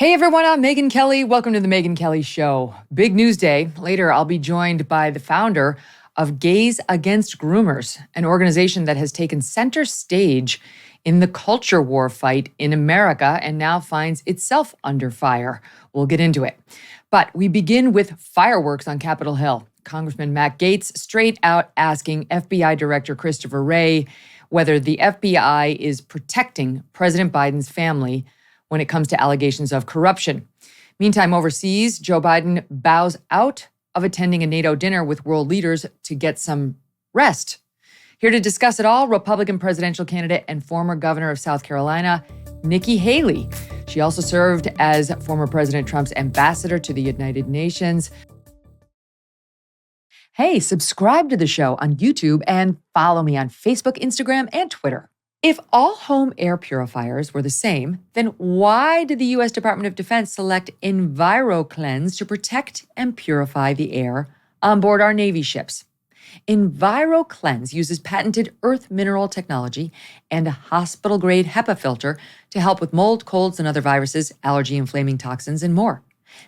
Hey everyone, I'm Megyn Kelly. Welcome to the Megyn Kelly Show. Big news day. Later, I'll be joined by the founder of Gays Against Groomers, an organization that has taken center stage in the culture war fight in America and now finds itself under fire. We'll get into it. But we begin with fireworks on Capitol Hill. Congressman Matt Gaetz straight out asking FBI Director Christopher Wray whether the FBI is protecting President Biden's family when it comes to allegations of corruption. Meantime, overseas, Joe Biden bows out of attending a NATO dinner with world leaders to get some rest. Here to discuss it all, Republican presidential candidate and former governor of South Carolina, Nikki Haley. She also served as former President Trump's ambassador to the United Nations. Hey, subscribe to the show on YouTube and follow me on Facebook, Instagram, and Twitter. If all home air purifiers were the same, then why did the U.S. Department of Defense select EnviroKlenz to protect and purify the air on board our Navy ships? EnviroKlenz uses patented earth mineral technology and a hospital-grade HEPA filter to help with mold, colds, and other viruses, allergy-inflaming toxins, and more.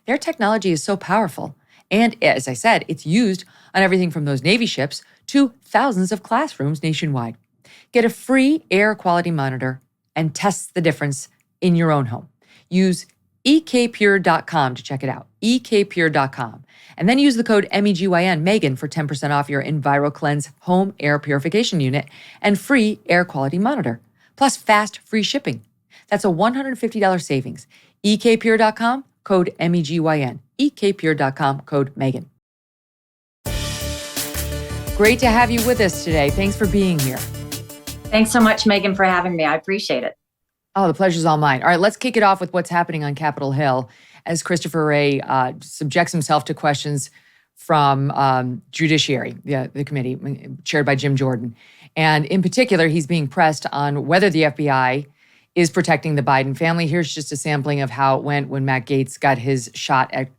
Their technology is so powerful, and as I said, it's used on everything from those Navy ships to thousands of classrooms nationwide. Get a free air quality monitor and test the difference in your own home. Use ekpure.com to check it out, ekpure.com. And then use the code MEGYN, Megyn, for 10% off your EnviroKlenz home air purification unit and free air quality monitor, plus fast free shipping. That's a $150 savings. ekpure.com, code MEGYN, ekpure.com, code Megyn. Great to have you with us today. Thanks for being here. Thanks so much, Megyn, for having me. I appreciate it. Oh, the pleasure's all mine. All right, let's kick it off with what's happening on Capitol Hill as Christopher Wray subjects himself to questions from Judiciary, the committee chaired by Jim Jordan. And in particular, he's being pressed on whether the FBI is protecting the Biden family. Here's just a sampling of how it went when Matt Gaetz got his shot at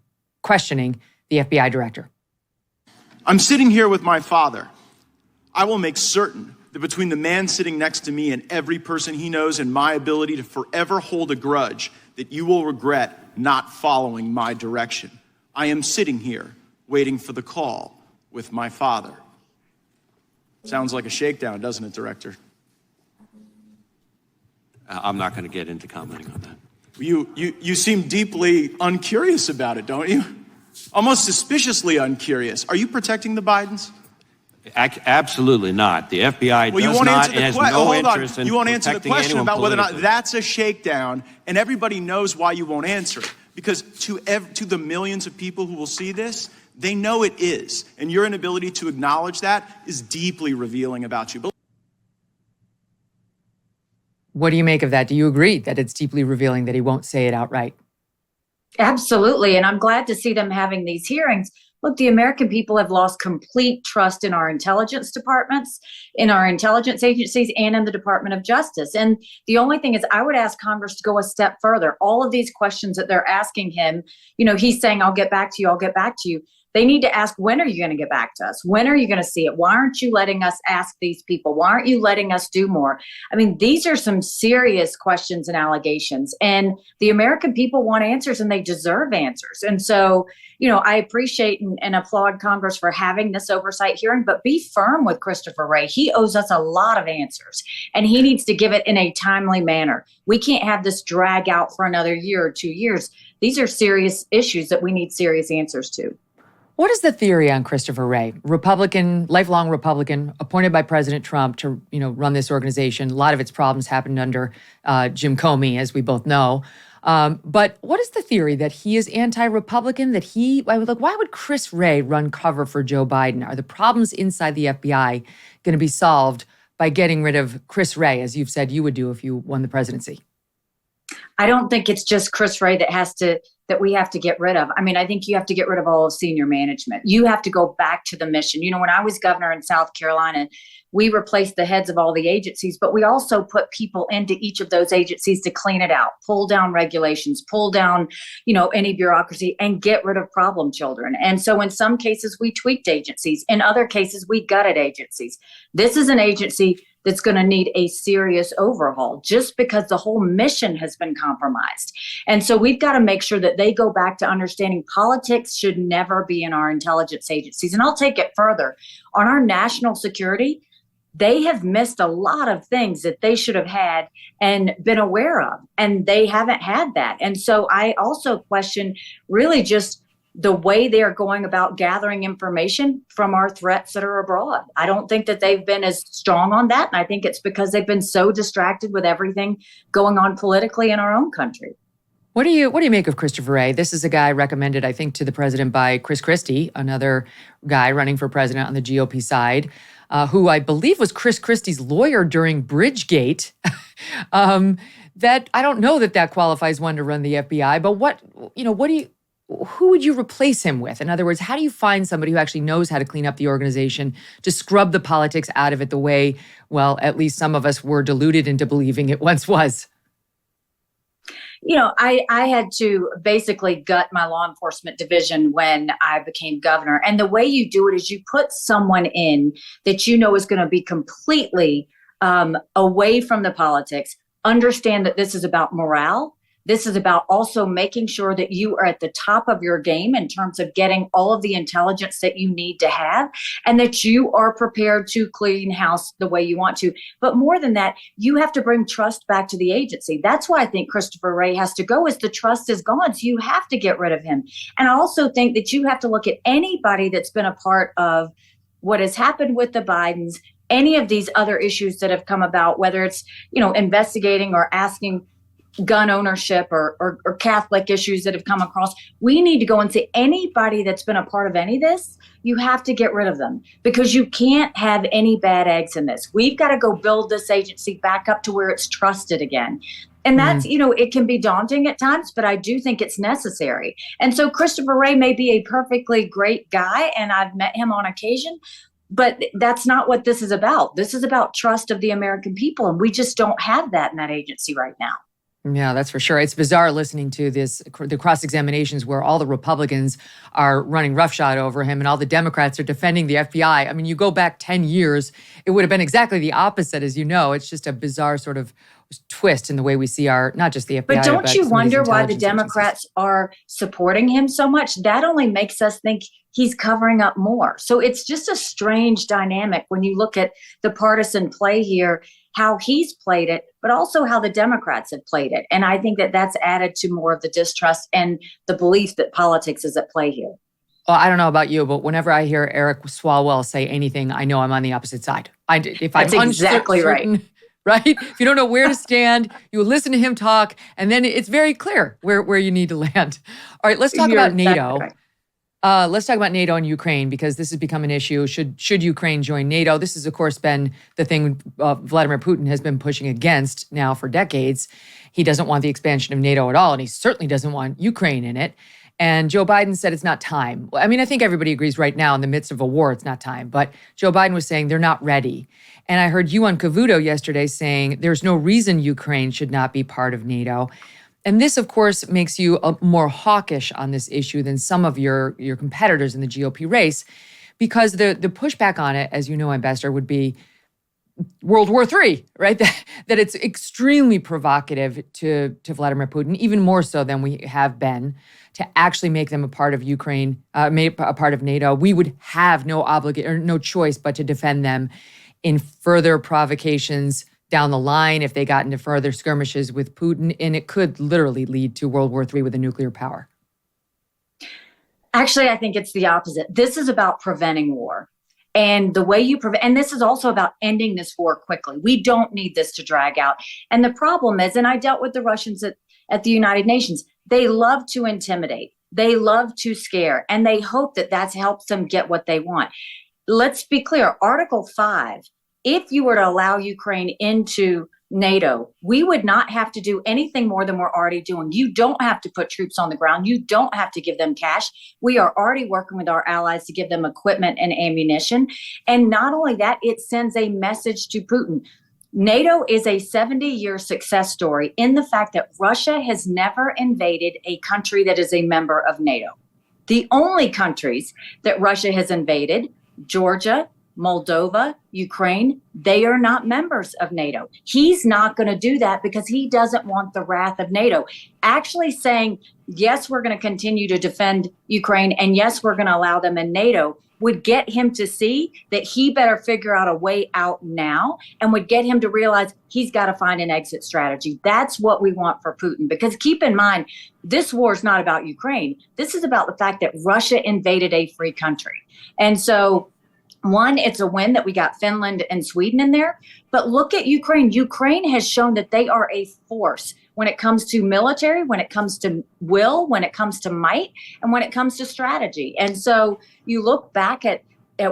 questioning the FBI director. I'm sitting here with my father. I will make certain that between the man sitting next to me and every person he knows and my ability to forever hold a grudge, that you will regret not following my direction. I am sitting here waiting for the call with my father. Sounds like a shakedown, doesn't it, Director? I'm not going to get into commenting on that. You seem deeply uncurious about it, don't you? Almost suspiciously uncurious. Are you protecting the Bidens? Absolutely not. The FBI does not and has no interest in You won't answer the question about whether or not that's a shakedown, and everybody knows why you won't answer it. Because to the millions of people who will see this, they know it is. And your inability to acknowledge that is deeply revealing about you. What do you make of that? Do you agree that it's deeply revealing that he won't say it outright? Absolutely. And I'm glad to see them having these hearings. Look, the American people have lost complete trust in our intelligence departments, in our intelligence agencies, and in the Department of Justice. And the only thing is, I would ask Congress to go a step further. All of these questions that they're asking him, he's saying, I'll get back to you, I'll get back to you. They need to ask, when are you going to get back to us? When are you going to see it? Why aren't you letting us ask these people? Why aren't you letting us do more? I mean, these are some serious questions and allegations. And the American people want answers, and they deserve answers. And so, I appreciate and applaud Congress for having this oversight hearing, but be firm with Christopher Wray. He owes us a lot of answers, and he needs to give it in a timely manner. We can't have this drag out for another year or 2 years. These are serious issues that we need serious answers to. What is the theory on Christopher Wray, Republican, lifelong Republican, appointed by President Trump to, run this organization? A lot of its problems happened under Jim Comey, as we both know. But what is the theory that he is anti-Republican? Why would Chris Wray run cover for Joe Biden? Are the problems inside the FBI going to be solved by getting rid of Chris Wray, as you've said you would do if you won the presidency? I don't think it's just Chris Wray that we have to get rid of. I mean, I think you have to get rid of all of senior management. You have to go back to the mission. When I was governor in South Carolina, we replaced the heads of all the agencies, but we also put people into each of those agencies to clean it out, pull down regulations, pull down, any bureaucracy, and get rid of problem children. And so in some cases, we tweaked agencies. In other cases, we gutted agencies. This is an agency that's going to need a serious overhaul just because the whole mission has been compromised. And so we've got to make sure that they go back to understanding politics should never be in our intelligence agencies. And I'll take it further. On our national security, they have missed a lot of things that they should have had and been aware of, and they haven't had that. And so I also question really just the way they are going about gathering information from our threats that are abroad. I don't think that they've been as strong on that. And I think it's because they've been so distracted with everything going on politically in our own country. What do you make of Christopher Wray? This is a guy recommended, I think, to the president by Chris Christie, another guy running for president on the GOP side, who I believe was Chris Christie's lawyer during Bridgegate. That I don't know that qualifies one to run the FBI. But who would you replace him with? In other words, how do you find somebody who actually knows how to clean up the organization, to scrub the politics out of it the way, well, at least some of us were deluded into believing it once was? I had to basically gut my law enforcement division when I became governor. And the way you do it is you put someone in that you know is going to be completely away from the politics, understand that this is about morale. This is about also making sure that you are at the top of your game in terms of getting all of the intelligence that you need to have, and that you are prepared to clean house the way you want to. But more than that, you have to bring trust back to the agency. That's why I think Christopher Wray has to go, is the trust is gone. So you have to get rid of him. And I also think that you have to look at anybody that's been a part of what has happened with the Bidens, any of these other issues that have come about, whether it's, investigating or asking gun ownership or Catholic issues that have come across. We need to go and see anybody that's been a part of any of this. You have to get rid of them, because you can't have any bad eggs in this. We've got to go build this agency back up to where it's trusted again. And that's, it can be daunting at times, but I do think it's necessary. And so Christopher Wray may be a perfectly great guy, and I've met him on occasion, but that's not what this is about. This is about trust of the American people, and we just don't have that in that agency right now. Yeah, that's for sure. It's bizarre listening to the cross-examinations where all the Republicans are running roughshod over him and all the Democrats are defending the FBI. I mean, you go back 10 years, it would have been exactly the opposite, as you know. It's just a bizarre sort of twist in the way we see not just the FBI. But don't you wonder why the Democrats are supporting him so much? That only makes us think he's covering up more. So it's just a strange dynamic when you look at the partisan play here, how he's played it, but also how the Democrats have played it. And I think that that's added to more of the distrust and the belief that politics is at play here. Well, I don't know about you, but whenever I hear Eric Swalwell say anything, I know I'm on the opposite side. That's exactly right. Right? If you don't know where to stand, you listen to him talk, and then it's very clear where you need to land. All right, let's talk about NATO. Right. Let's talk about NATO and Ukraine, because this has become an issue. Should Ukraine join NATO? This has, of course, been the thing Vladimir Putin has been pushing against now for decades. He doesn't want the expansion of NATO at all, and he certainly doesn't want Ukraine in it. And Joe Biden said it's not time. I mean, I think everybody agrees right now in the midst of a war, it's not time. But Joe Biden was saying they're not ready. And I heard you on Cavuto yesterday saying there's no reason Ukraine should not be part of NATO. And this, of course, makes you more hawkish on this issue than some of your competitors in the GOP race, because the pushback on it, as you know, Ambassador, would be World War III, right? That it's extremely provocative to Vladimir Putin, even more so than we have been, to actually make them a part of Ukraine, a part of NATO. We would have no choice but to defend them in further provocations down the line if they got into further skirmishes with Putin, and it could literally lead to World War III with a nuclear power. Actually, I think it's the opposite. This is about preventing war. And the way you prevent, and this is also about ending this war quickly. We don't need this to drag out. And the problem is, and I dealt with the Russians at the United Nations, they love to intimidate. They love to scare, and they hope that helps them get what they want. Let's be clear, Article 5, if you were to allow Ukraine into NATO, we would not have to do anything more than we're already doing. You don't have to put troops on the ground. You don't have to give them cash. We are already working with our allies to give them equipment and ammunition. And not only that, it sends a message to Putin. NATO is a 70-year success story in the fact that Russia has never invaded a country that is a member of NATO. The only countries that Russia has invaded, Georgia, Moldova, Ukraine, they are not members of NATO. He's not going to do that because he doesn't want the wrath of NATO. Actually saying, yes, we're going to continue to defend Ukraine, and yes, we're going to allow them in NATO, would get him to see that he better figure out a way out now, and would get him to realize he's got to find an exit strategy. That's what we want for Putin. Because keep in mind, this war is not about Ukraine. This is about the fact that Russia invaded a free country. And so, one, it's a win that we got Finland and Sweden in there. But look at Ukraine. Ukraine has shown that they are a force when it comes to military, when it comes to will, when it comes to might, and when it comes to strategy. And so you look back at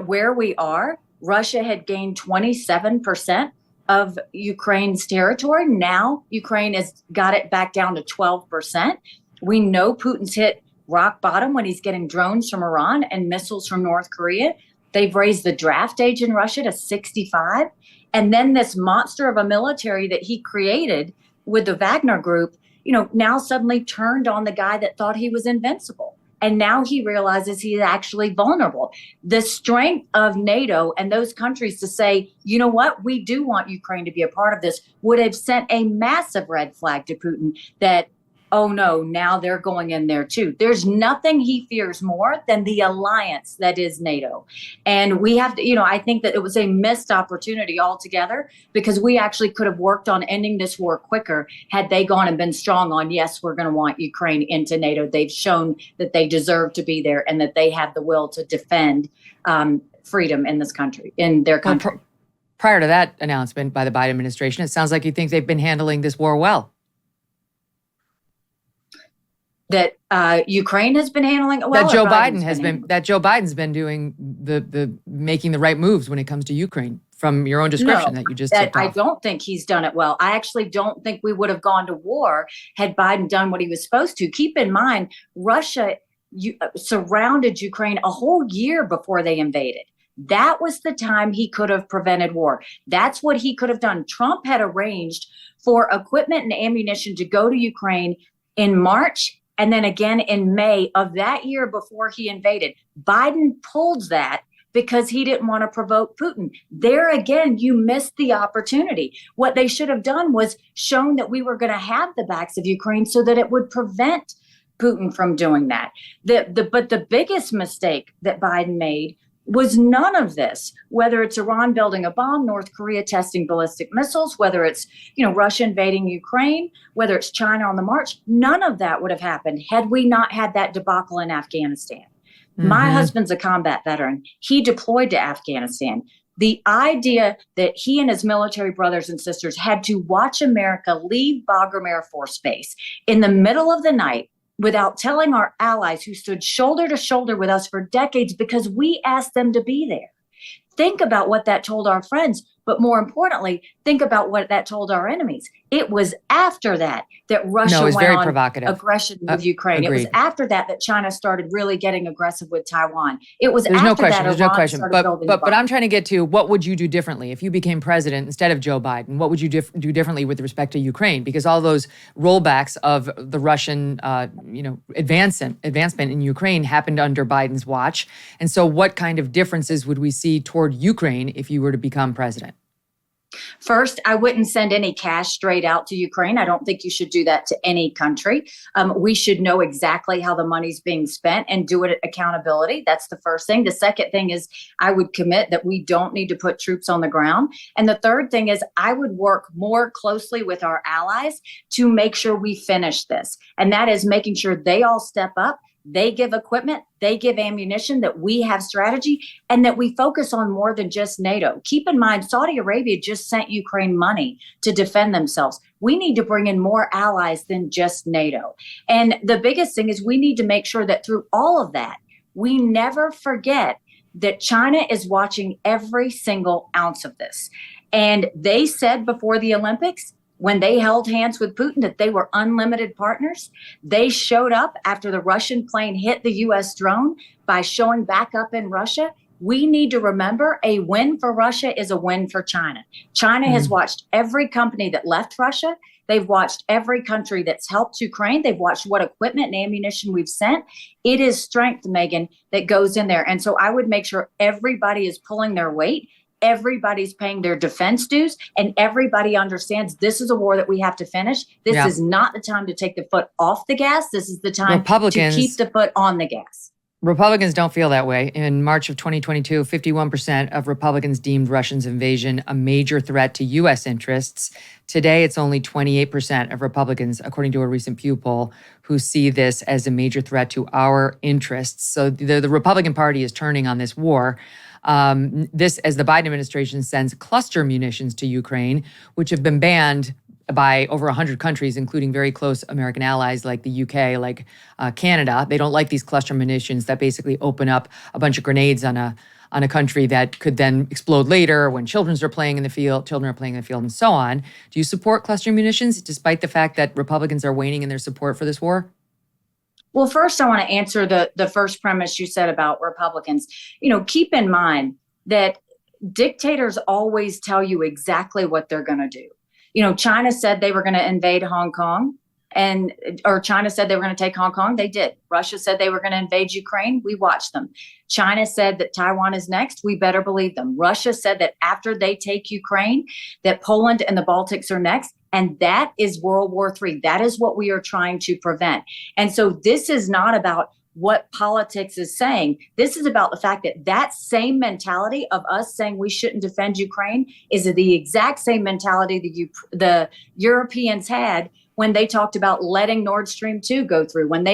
where we are. Russia had gained 27% of Ukraine's territory. Now Ukraine has got it back down to 12%. We know Putin's hit rock bottom when he's getting drones from Iran and missiles from North Korea. They've raised the draft age in Russia to 65. And then this monster of a military that he created with the Wagner group, now suddenly turned on the guy that thought he was invincible. And now he realizes he's actually vulnerable. The strength of NATO and those countries to say, you know what, we do want Ukraine to be a part of this, would have sent a massive red flag to Putin that, oh no, now they're going in there too. There's nothing he fears more than the alliance that is NATO. And we have to, I think that it was a missed opportunity altogether, because we actually could have worked on ending this war quicker had they gone and been strong on, yes, we're going to want Ukraine into NATO. They've shown that they deserve to be there and that they have the will to defend freedom in this country, in their country. Prior to that announcement by the Biden administration, it sounds like you think they've been handling this war well. That Ukraine has been handling well. That Joe Biden's been doing the making the right moves when it comes to Ukraine, from your own description that you just tipped off. I don't think he's done it well. I actually don't think we would have gone to war had Biden done what he was supposed to. Keep in mind, Russia surrounded Ukraine a whole year before they invaded. That was the time he could have prevented war. That's what he could have done. Trump had arranged for equipment and ammunition to go to Ukraine in March and then again in May of that year before he invaded. Biden pulled that because he didn't want to provoke Putin. There again, you missed the opportunity. What they should have done was shown that we were going to have the backs of Ukraine so that it would prevent Putin from doing that. But the biggest mistake that Biden made was none of this, whether it's Iran building a bomb, North Korea testing ballistic missiles, whether it's, Russia invading Ukraine, whether it's China on the march. None of that would have happened had we not had that debacle in Afghanistan. Mm-hmm. My husband's a combat veteran. He deployed to Afghanistan. The idea that he and his military brothers and sisters had to watch America leave Bagram Air Force Base in the middle of the night without telling our allies who stood shoulder to shoulder with us for decades because we asked them to be there. Think about what that told our friends, but more importantly, think about what that told our enemies. It was after that Russia went on aggression with Ukraine. Agreed. It was after that China started really getting aggressive with Taiwan. It was There's after no question. that There's Iran no question. started building But I'm trying to get to, what would you do differently if you became president instead of Joe Biden? What would you do differently with respect to Ukraine? Because all those rollbacks of the Russian, advancement in Ukraine happened under Biden's watch. And so, what kind of differences would we see toward Ukraine if you were to become president? First, I wouldn't send any cash straight out to Ukraine. I don't think you should do that to any country. We should know exactly how the money's being spent and do it at accountability. That's the first thing. The second thing is I would commit that we don't need to put troops on the ground. And the third thing is I would work more closely with our allies to make sure we finish this. And that is making sure they all step up. They give equipment, they give ammunition, that we have strategy, and that we focus on more than just NATO. Keep in mind, Saudi Arabia just sent Ukraine money to defend themselves. We need to bring in more allies than just NATO. And the biggest thing is we need to make sure that through all of that, we never forget that China is watching every single ounce of this. And they said before the Olympics, when they held hands with Putin, that they were unlimited partners. They showed up after the Russian plane hit the U.S. drone by showing back up in Russia. We need to remember a win for Russia is a win for China. China has watched every company that left Russia They've watched every country that's helped Ukraine. They've watched what equipment and ammunition we've sent. It is strength, Megyn, that goes in there. And so I would make sure everybody is pulling their weight. Everybody's paying their defense dues, and everybody understands this is a war that we have to finish. This is not the time to take the foot off the gas. This is the time to keep the foot on the gas. Republicans don't feel that way. In March of 2022, 51% of Republicans deemed Russia's invasion a major threat to U.S. interests. Today, it's only 28% of Republicans, according to a recent Pew poll, who see this as a major threat to our interests. So the Republican Party is turning on this war. This, as the Biden administration sends cluster munitions to Ukraine, which have been banned by over 100 countries, including very close American allies like the UK, like Canada. They don't like these cluster munitions that basically open up a bunch of grenades on a country that could then explode later when children are playing in the field, and so on. Do you support cluster munitions, despite the fact that Republicans are waning in their support for this war? Well, first, I want to answer the first premise you said about Republicans. Keep in mind that dictators always tell you exactly what they're going to do. China said they were going to invade Hong Kong, or China said they were going to take Hong Kong. They did. Russia said they were going to invade Ukraine. We watched them. China said that Taiwan is next. We better believe them. Russia said that after they take Ukraine, that Poland and the Baltics are next. And that is World War III. That is what we are trying to prevent. And so this is not about what politics is saying. This is about the fact that that same mentality of us saying we shouldn't defend Ukraine is the exact same mentality the Europeans had when they talked about letting Nord Stream 2 go through, when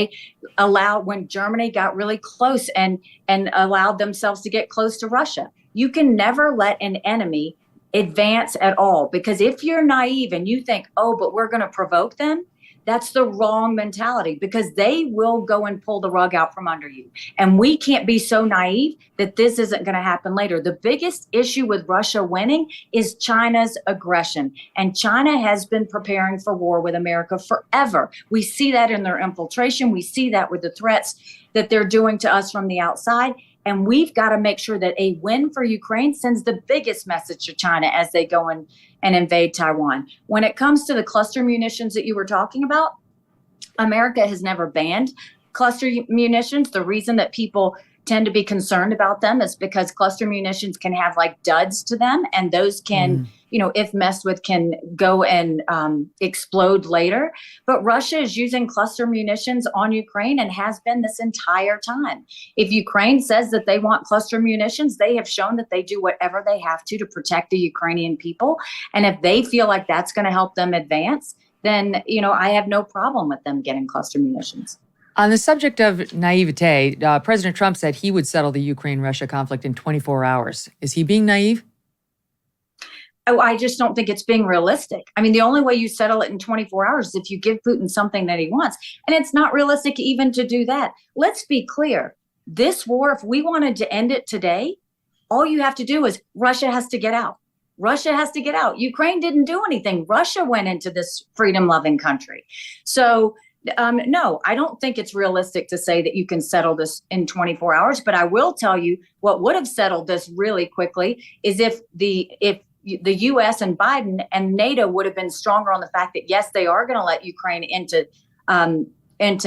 Germany got really close and allowed themselves to get close to Russia. You can never let an enemy advance at all, because if you're naive and you think, oh, but we're going to provoke them, that's the wrong mentality, because they will go and pull the rug out from under you. And we can't be so naive that this isn't going to happen later. The biggest issue with Russia winning is China's aggression. And China has been preparing for war with America forever. We see that in their infiltration. We see that with the threats that they're doing to us from the outside. And we've got to make sure that a win for Ukraine sends the biggest message to China as they go and invade Taiwan. When it comes to the cluster munitions that you were talking about, America has never banned cluster munitions. The reason that people tend to be concerned about them is because cluster munitions can have like duds to them, and those can, if messed with, can go and explode later. But Russia is using cluster munitions on Ukraine and has been this entire time. If Ukraine says that they want cluster munitions, they have shown that they do whatever they have to protect the Ukrainian people. And if they feel like that's going to help them advance, then, I have no problem with them getting cluster munitions. On the subject of naivete, President Trump said he would settle the Ukraine-Russia conflict in 24 hours. Is he being naive? Oh, I just don't think it's being realistic. I mean, the only way you settle it in 24 hours is if you give Putin something that he wants. And it's not realistic even to do that. Let's be clear. This war, if we wanted to end it today, all you have to do is Russia has to get out. Russia has to get out. Ukraine didn't do anything. Russia went into this freedom-loving country. So no, I don't think it's realistic to say that you can settle this in 24 hours. But I will tell you what would have settled this really quickly is if the U.S. and Biden and NATO would have been stronger on the fact that, yes, they are going to let Ukraine into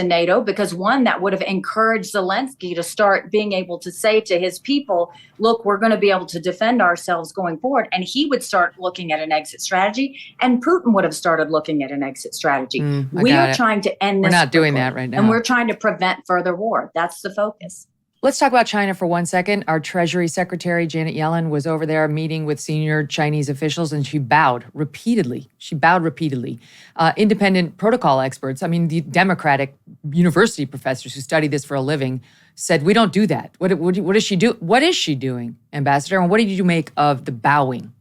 NATO, because one, that would have encouraged Zelensky to start being able to say to his people, look, we're going to be able to defend ourselves going forward. And he would start looking at an exit strategy, and Putin would have started looking at an exit strategy. We are trying to end this. We're not doing that right now. And we're trying to prevent further war. That's the focus. Let's talk about China for 1 second. Our Treasury Secretary, Janet Yellen, was over there meeting with senior Chinese officials, and she bowed repeatedly. Independent protocol experts, the Democratic university professors who study this for a living, said, we don't do that. What does she do? What is she doing, Ambassador? And what did you make of the bowing?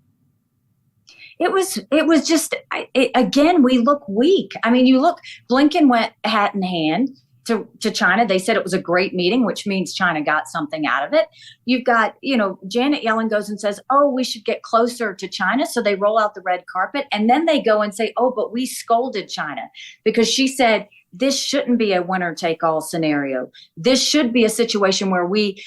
It was just, again, we look weak. You look, Blinken went hat in hand to China. They said it was a great meeting, which means China got something out of it. You've got, Janet Yellen goes and says, oh, we should get closer to China. So they roll out the red carpet, and then they go and say, oh, but we scolded China because she said this shouldn't be a winner-take-all scenario. This should be a situation where we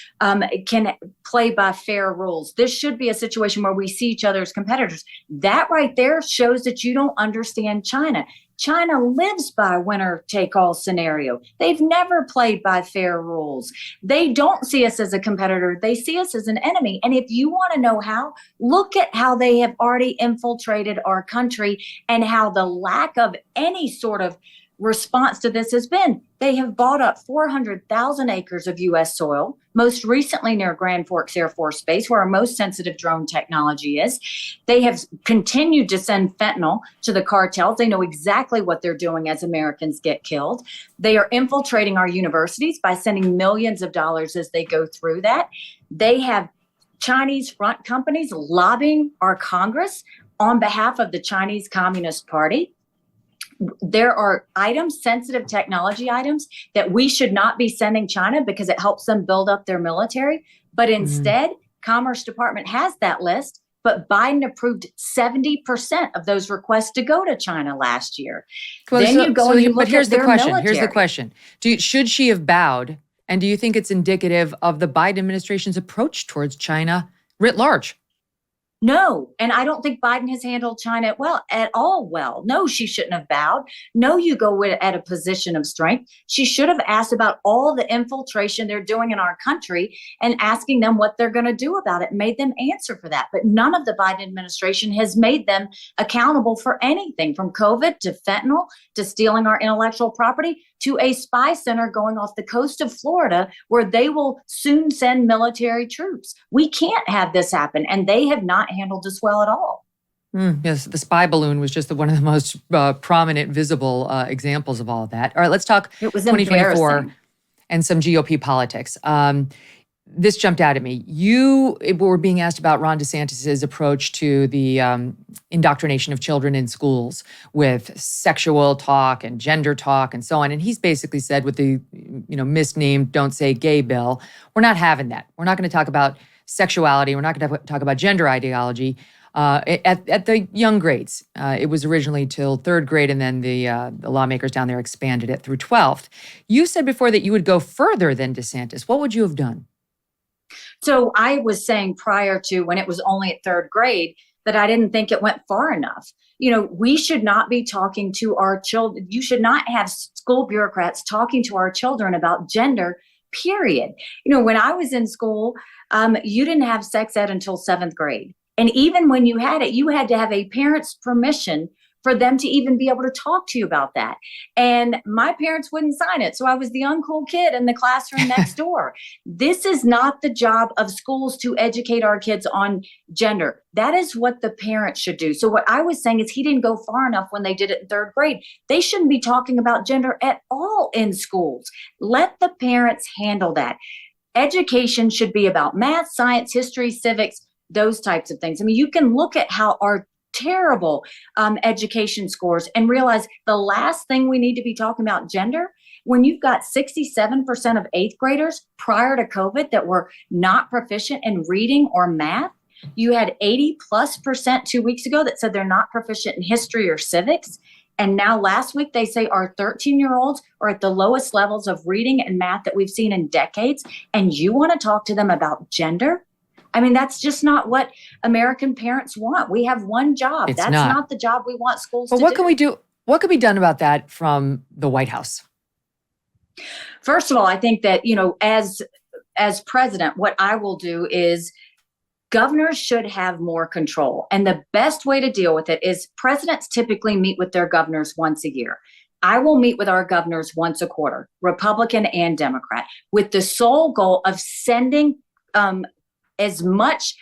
can play by fair rules. This should be a situation where we see each other as competitors. That right there shows that you don't understand China. China lives by a winner-take-all scenario. They've never played by fair rules. They don't see us as a competitor. They see us as an enemy. And if you want to know how, look at how they have already infiltrated our country and how the lack of any sort of response to this has been. They have bought up 400,000 acres of U.S. soil, most recently near Grand Forks Air Force Base, where our most sensitive drone technology is. They have continued to send fentanyl to the cartels. They know exactly what they're doing as Americans get killed. They are infiltrating our universities by sending millions of dollars as they go through that. They have Chinese front companies lobbying our Congress on behalf of the Chinese Communist Party. There are items, sensitive technology items, that we should not be sending China because it helps them build up their military. But instead, Commerce Department has that list, but Biden approved 70% of those requests to go to China last year. Well, then you go and you look at their military. Here's the question. Should she have bowed? And do you think it's indicative of the Biden administration's approach towards China writ large? No, and I don't think Biden has handled China at all well. No, she shouldn't have bowed. No, you go at a position of strength. She should have asked about all the infiltration they're doing in our country and asking them what they're going to do about it, made them answer for that. But none of the Biden administration has made them accountable for anything, from COVID to fentanyl to stealing our intellectual property to a spy center going off the coast of Florida where they will soon send military troops. We can't have this happen, and they have not handled this well at all. Yes, the spy balloon was just one of the most prominent, visible examples of all of that. All right, let's talk 2024 and some GOP politics. This jumped out at me. You were being asked about Ron DeSantis' approach to the indoctrination of children in schools with sexual talk and gender talk and so on. And he's basically said with the misnamed Don't Say Gay bill, we're not having that. We're not going to talk about sexuality. We're not going to talk about gender ideology at the young grades. It was originally till third grade, and then the lawmakers down there expanded it through 12th. You said before that you would go further than DeSantis. What would you have done? So I was saying prior to when it was only at third grade that I didn't think it went far enough. We should not be talking to our children. You should not have school bureaucrats talking to our children about gender, period. When I was in school, you didn't have sex ed until 7th grade. And even when you had it, you had to have a parent's permission for them to even be able to talk to you about that. And my parents wouldn't sign it. So I was the uncool kid in the classroom next door. This is not the job of schools to educate our kids on gender. That is what the parents should do. So what I was saying is he didn't go far enough when they did it in third grade. They shouldn't be talking about gender at all in schools. Let the parents handle that. Education should be about math, science, history, civics, those types of things. I mean, you can look at how our terrible education scores and realize the last thing we need to be talking about gender when you've got 67% of 8th graders prior to COVID that were not proficient in reading or math. You had 80+% 2 weeks ago that said they're not proficient in history or civics. And now last week, they say our 13-year-olds are at the lowest levels of reading and math that we've seen in decades. And you want to talk to them about gender? I mean, that's just not what American parents want. We have one job. That's not the job we want schools to do. But what can we do? What can be done about that from the White House? First of all, I think that, as president, what I will do is governors should have more control. And the best way to deal with it is presidents typically meet with their governors once a year. I will meet with our governors once a quarter, Republican and Democrat, with the sole goal of sending as much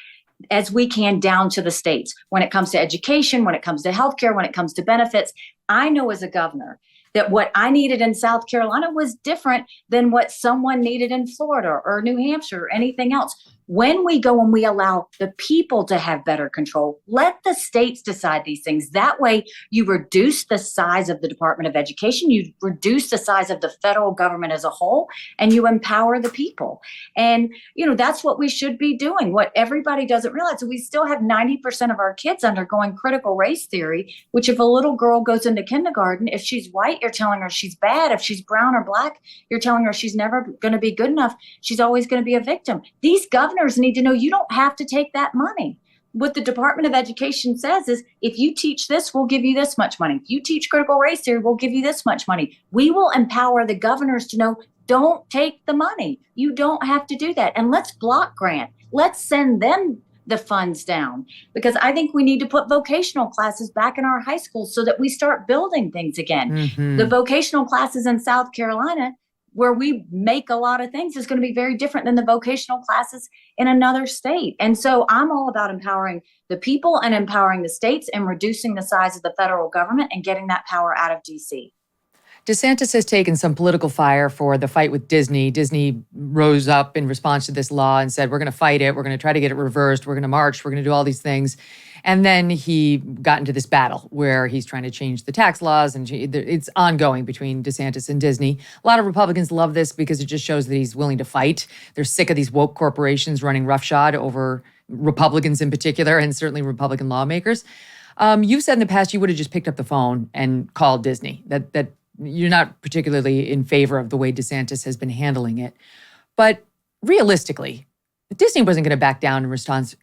as we can down to the states when it comes to education, when it comes to healthcare, when it comes to benefits. I know as a governor that what I needed in South Carolina was different than what someone needed in Florida or New Hampshire or anything else. When we go and we allow the people to have better control, let the states decide these things. That way, you reduce the size of the Department of Education, you reduce the size of the federal government as a whole, and you empower the people. And, that's what we should be doing. What everybody doesn't realize is we still have 90% of our kids undergoing critical race theory, which if a little girl goes into kindergarten, if she's white, you're telling her she's bad. If she's brown or black, you're telling her she's never going to be good enough. She's always going to be a victim. These governors need to know you don't have to take that money. What the Department of Education says is, if you teach this, we'll give you this much money. If you teach critical race theory, we'll give you this much money. We will empower the governors to know, don't take the money. You don't have to do that. And let's block grant. Let's send them the funds down, because I think we need to put vocational classes back in our high schools so that we start building things again. Mm-hmm. The vocational classes in South Carolina, where we make a lot of things, is going to be very different than the vocational classes in another state. And so I'm all about empowering the people and empowering the states and reducing the size of the federal government and getting that power out of DC. DeSantis has taken some political fire for the fight with Disney. Disney rose up in response to this law and said, we're going to fight it. We're going to try to get it reversed. We're going to march. We're going to do all these things. And then he got into this battle where he's trying to change the tax laws, and it's ongoing between DeSantis and Disney. A lot of Republicans love this because it just shows that he's willing to fight. They're sick of these woke corporations running roughshod over Republicans in particular, and certainly Republican lawmakers. You've said in the past you would have just picked up the phone and called Disney, that you're not particularly in favor of the way DeSantis has been handling it. But realistically, Disney wasn't going to back down in response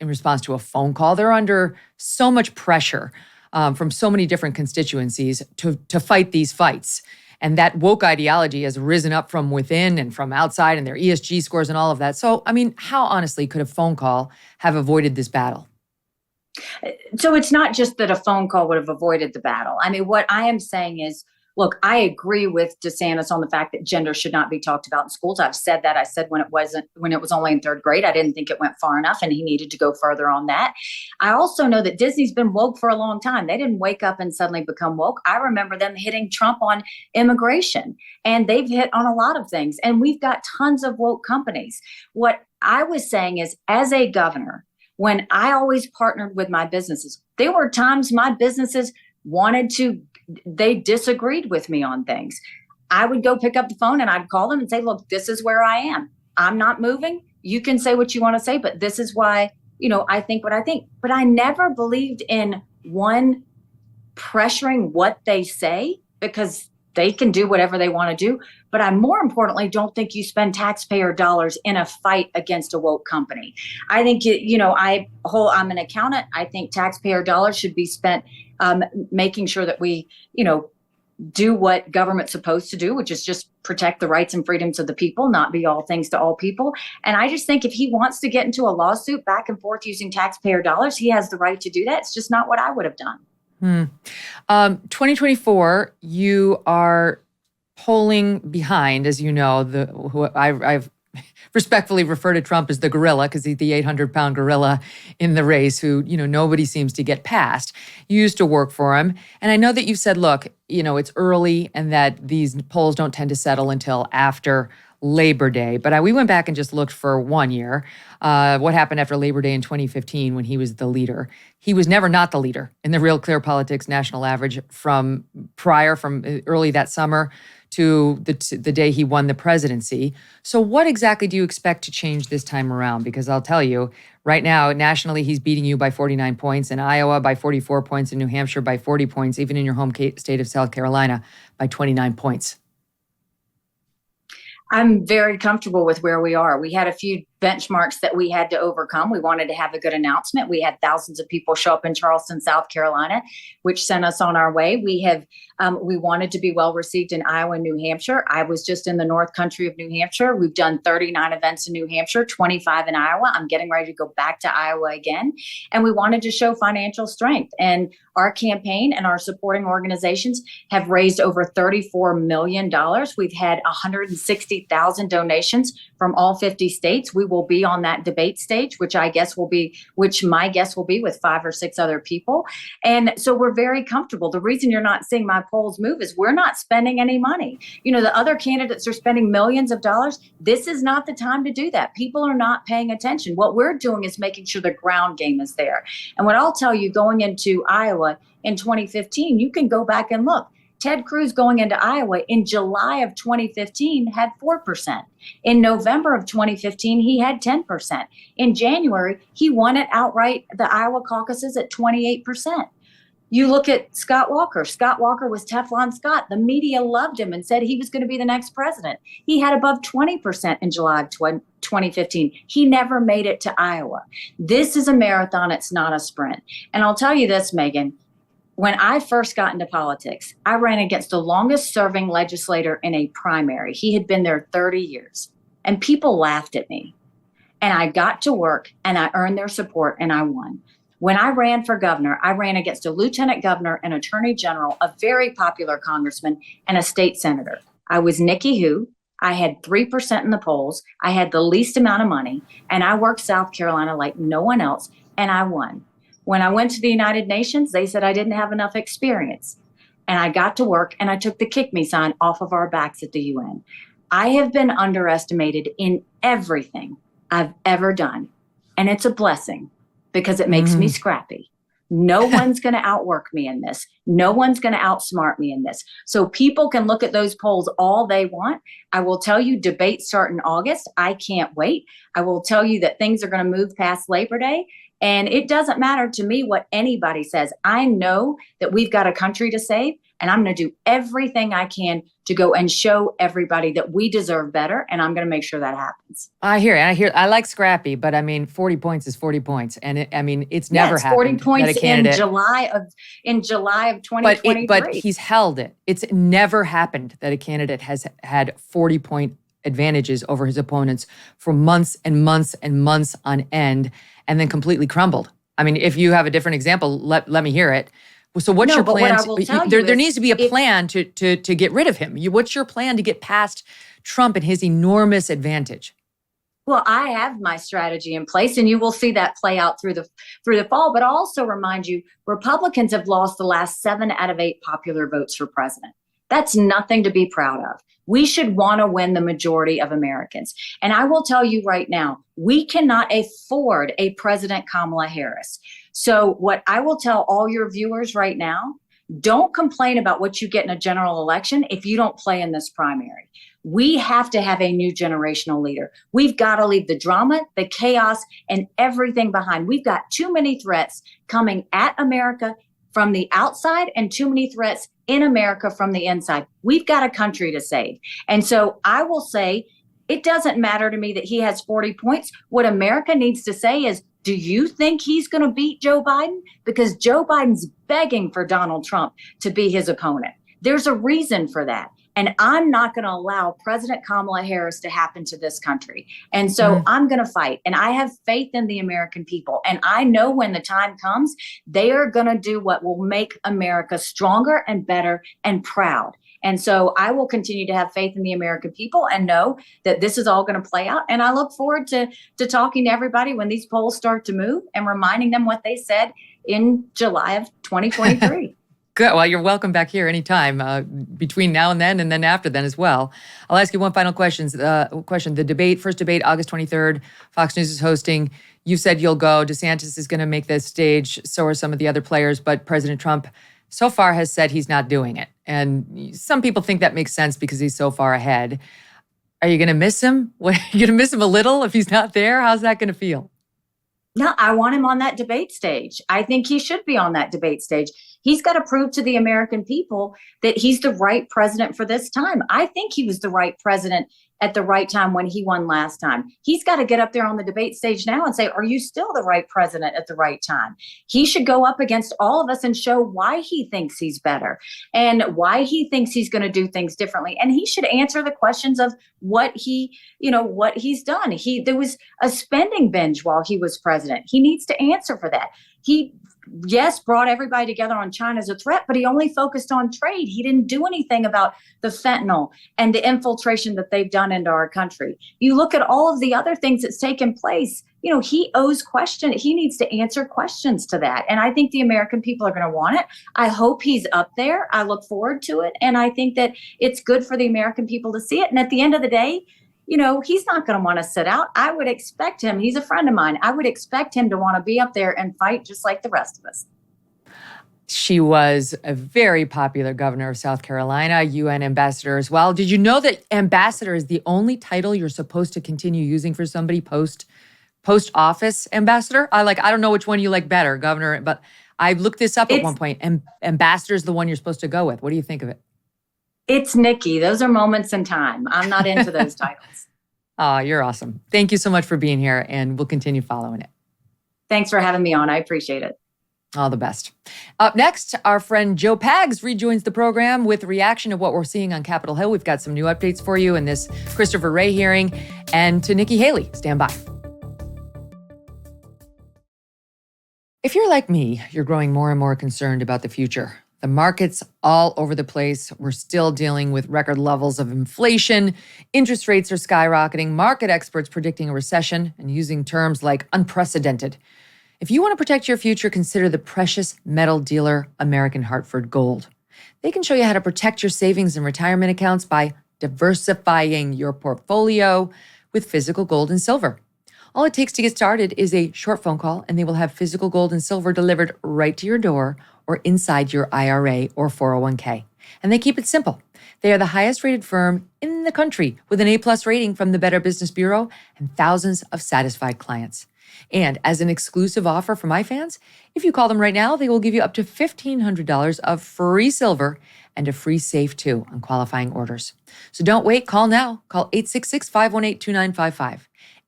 to a phone call. They're under so much pressure from so many different constituencies to fight these fights. And that woke ideology has risen up from within and from outside, and their ESG scores and all of that. So, how honestly could a phone call have avoided this battle? So it's not just that a phone call would have avoided the battle. What I am saying is, look, I agree with DeSantis on the fact that gender should not be talked about in schools. I've said that. I said when it was only in third grade, I didn't think it went far enough, and he needed to go further on that. I also know that Disney's been woke for a long time. They didn't wake up and suddenly become woke. I remember them hitting Trump on immigration, and they've hit on a lot of things. And we've got tons of woke companies. What I was saying is, as a governor, when I always partnered with my businesses, there were times my businesses they disagreed with me on things. I would go pick up the phone and I'd call them and say, look, this is where I am. I'm not moving. You can say what you want to say, but this is why, I think what I think. But I never believed in pressuring what they say, because they can do whatever they want to do. But I more importantly don't think you spend taxpayer dollars in a fight against a woke company. I think, I'm an accountant. I think taxpayer dollars should be spent making sure that we, do what government's supposed to do, which is just protect the rights and freedoms of the people, not be all things to all people. And I just think if he wants to get into a lawsuit back and forth using taxpayer dollars, he has the right to do that. It's just not what I would have done. 2024, you are polling behind, as you know, I've respectfully refer to Trump as the gorilla, because he's the 800-pound gorilla in the race who, nobody seems to get past. You used to work for him. And I know that you've said, look, it's early and that these polls don't tend to settle until after Labor Day. But we went back and just looked for 1 year. What happened after Labor Day in 2015 when he was the leader? He was never not the leader in the Real Clear Politics national average from early that summer to the day he won the presidency. So what exactly do you expect to change this time around? Because I'll tell you, right now, nationally, he's beating you by 49 points, in Iowa by 44 points, in New Hampshire by 40 points, even in your home state of South Carolina by 29 points. I'm very comfortable with where we are. We had a few benchmarks that we had to overcome. We wanted to have a good announcement. We had thousands of people show up in Charleston, South Carolina, which sent us on our way. We wanted to be well received in Iowa and New Hampshire. I was just in the North Country of New Hampshire. We've done 39 events in New Hampshire, 25 in Iowa. I'm getting ready to go back to Iowa again. And we wanted to show financial strength. And our campaign and our supporting organizations have raised over $34 million. We've had 160,000 donations from all 50 states. We will be on that debate stage, which my guess will be with 5 or 6 other people. And so we're very comfortable. The reason you're not seeing my polls move is we're not spending any money. The other candidates are spending millions of dollars. This is not the time to do that. People are not paying attention. What we're doing is making sure the ground game is there. And what I'll tell you, going into Iowa in 2015, you can go back and look. Ted Cruz going into Iowa in July of 2015 had 4%. In November of 2015, he had 10%. In January, he won it outright, the Iowa caucuses, at 28%. You look at Scott Walker. Scott Walker was Teflon Scott. The media loved him and said he was going to be the next president. He had above 20% in July of 2015. He never made it to Iowa. This is a marathon. It's not a sprint. And I'll tell you this, Megyn. When I first got into politics, I ran against the longest serving legislator in a primary. He had been there 30 years, and people laughed at me. And I got to work and I earned their support and I won. When I ran for governor, I ran against a lieutenant governor, an attorney general, a very popular congressman, and a state senator. I was Nikki Haley. I had 3% in the polls. I had the least amount of money, and I worked South Carolina like no one else, and I won. When I went to the United Nations, they said I didn't have enough experience. And I got to work and I took the kick me sign off of our backs at the UN. I have been underestimated in everything I've ever done. And it's a blessing because it makes me scrappy. No one's going to outwork me in this. No one's going to outsmart me in this. So people can look at those polls all they want. I will tell you, debates start in August. I can't wait. I will tell you that things are going to move past Labor Day. And it doesn't matter to me what anybody says. I know that we've got a country to save, and I'm going to do everything I can to go and show everybody that we deserve better, and I'm going to make sure that happens. I hear it. I like scrappy, but 40 points is 40 points. And it's never happened 40 points that a candidate, in July of 2023. But he's held it. It's never happened that a candidate has had 40-point advantages over his opponents for months and months and months on end, and then completely crumbled. If you have a different example, let me hear it. So what's your plan? There needs to be a plan to get rid of him. What's your plan to get past Trump and his enormous advantage? Well, I have my strategy in place, and you will see that play out through the fall. But I'll also remind you, Republicans have lost the last 7 out of 8 popular votes for president. That's nothing to be proud of. We should want to win the majority of Americans. And I will tell you right now, we cannot afford a President Kamala Harris. So what I will tell all your viewers right now, don't complain about what you get in a general election if you don't play in this primary. We have to have a new generational leader. We've got to leave the drama, the chaos, and everything behind. We've got too many threats coming at America from the outside and too many threats in America from the inside. We've got a country to save. And so I will say, it doesn't matter to me that he has 40 points. What America needs to say is, do you think he's going to beat Joe Biden? Because Joe Biden's begging for Donald Trump to be his opponent. There's a reason for that. And I'm not going to allow President Kamala Harris to happen to this country. And so I'm going to fight. And I have faith in the American people. And I know when the time comes, they are going to do what will make America stronger and better and proud. And so I will continue to have faith in the American people and know that this is all going to play out. And I look forward to talking to everybody when these polls start to move and reminding them what they said in July of 2023. Good. Well, you're welcome back here anytime between now and then after then as well. I'll ask you one final question. The first debate, August 23rd, Fox News is hosting. You said you'll go. DeSantis is going to make the stage. So are some of the other players. But President Trump so far has said he's not doing it. And some people think that makes sense because he's so far ahead. Are you going to miss him? Are you going to miss him a little if he's not there? How's that going to feel? No, I want him on that debate stage. I think he should be on that debate stage. He's got to prove to the American people that he's the right president for this time. I think he was the right president at the right time when he won last time. He's got to get up there on the debate stage now and say, are you still the right president at the right time? He should go up against all of us and show why he thinks he's better and why he thinks he's going to do things differently. And he should answer the questions of what he's done. There was a spending binge while he was president. He needs to answer for that. yes, brought everybody together on China as a threat, but he only focused on trade. He didn't do anything about the fentanyl and the infiltration that they've done into our country. You look at all of the other things that's taken place, you know, he needs to answer questions to that. And I think the American people are going to want it. I hope he's up there. I look forward to it. And I think that it's good for the American people to see it. And at the end of the day, you know, he's not going to want to sit out. I would expect him. He's a friend of mine. I would expect him to want to be up there and fight just like the rest of us. She was a very popular governor of South Carolina, UN ambassador as well. Did you know that ambassador is the only title you're supposed to continue using for somebody post-office ambassador? I don't know which one you like better, governor, but I looked this up at one point, and ambassador is the one you're supposed to go with. What do you think of it? It's Nikki. Those are moments in time. I'm not into those titles. Oh, you're awesome. Thank you so much for being here, and we'll continue following it. Thanks for having me on. I appreciate it. All the best. Up next, our friend Joe Pags rejoins the program with a reaction to what we're seeing on Capitol Hill. We've got some new updates for you in this Christopher Wray hearing, and to Nikki Haley. Stand by. If you're like me, you're growing more and more concerned about the future. The market's all over the place. We're still dealing with record levels of inflation. Interest rates are skyrocketing. Market experts predicting a recession and using terms like unprecedented. If you want to protect your future, consider the precious metal dealer American Hartford Gold. They can show you how to protect your savings and retirement accounts by diversifying your portfolio with physical gold and silver. All it takes to get started is a short phone call, and they will have physical gold and silver delivered right to your door or inside your IRA or 401k. And they keep it simple. They are the highest rated firm in the country with an A+ rating from the Better Business Bureau and thousands of satisfied clients. And as an exclusive offer for my fans, if you call them right now, they will give you up to $1,500 of free silver and a free safe too on qualifying orders. So don't wait, call now. Call 866-518-2955.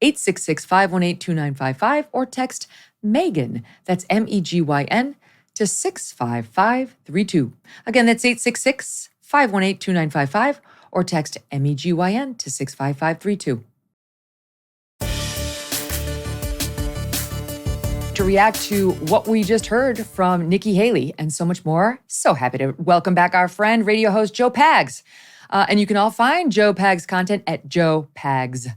866-518-2955 or text Megyn, that's Megyn, to 65532. Again, that's 866-518-2955 or text Megyn to 65532. To react to what we just heard from Nikki Haley and so much more, so happy to welcome back our friend, radio host Joe Pags. And you can all find Joe Pags' content at joepags.com.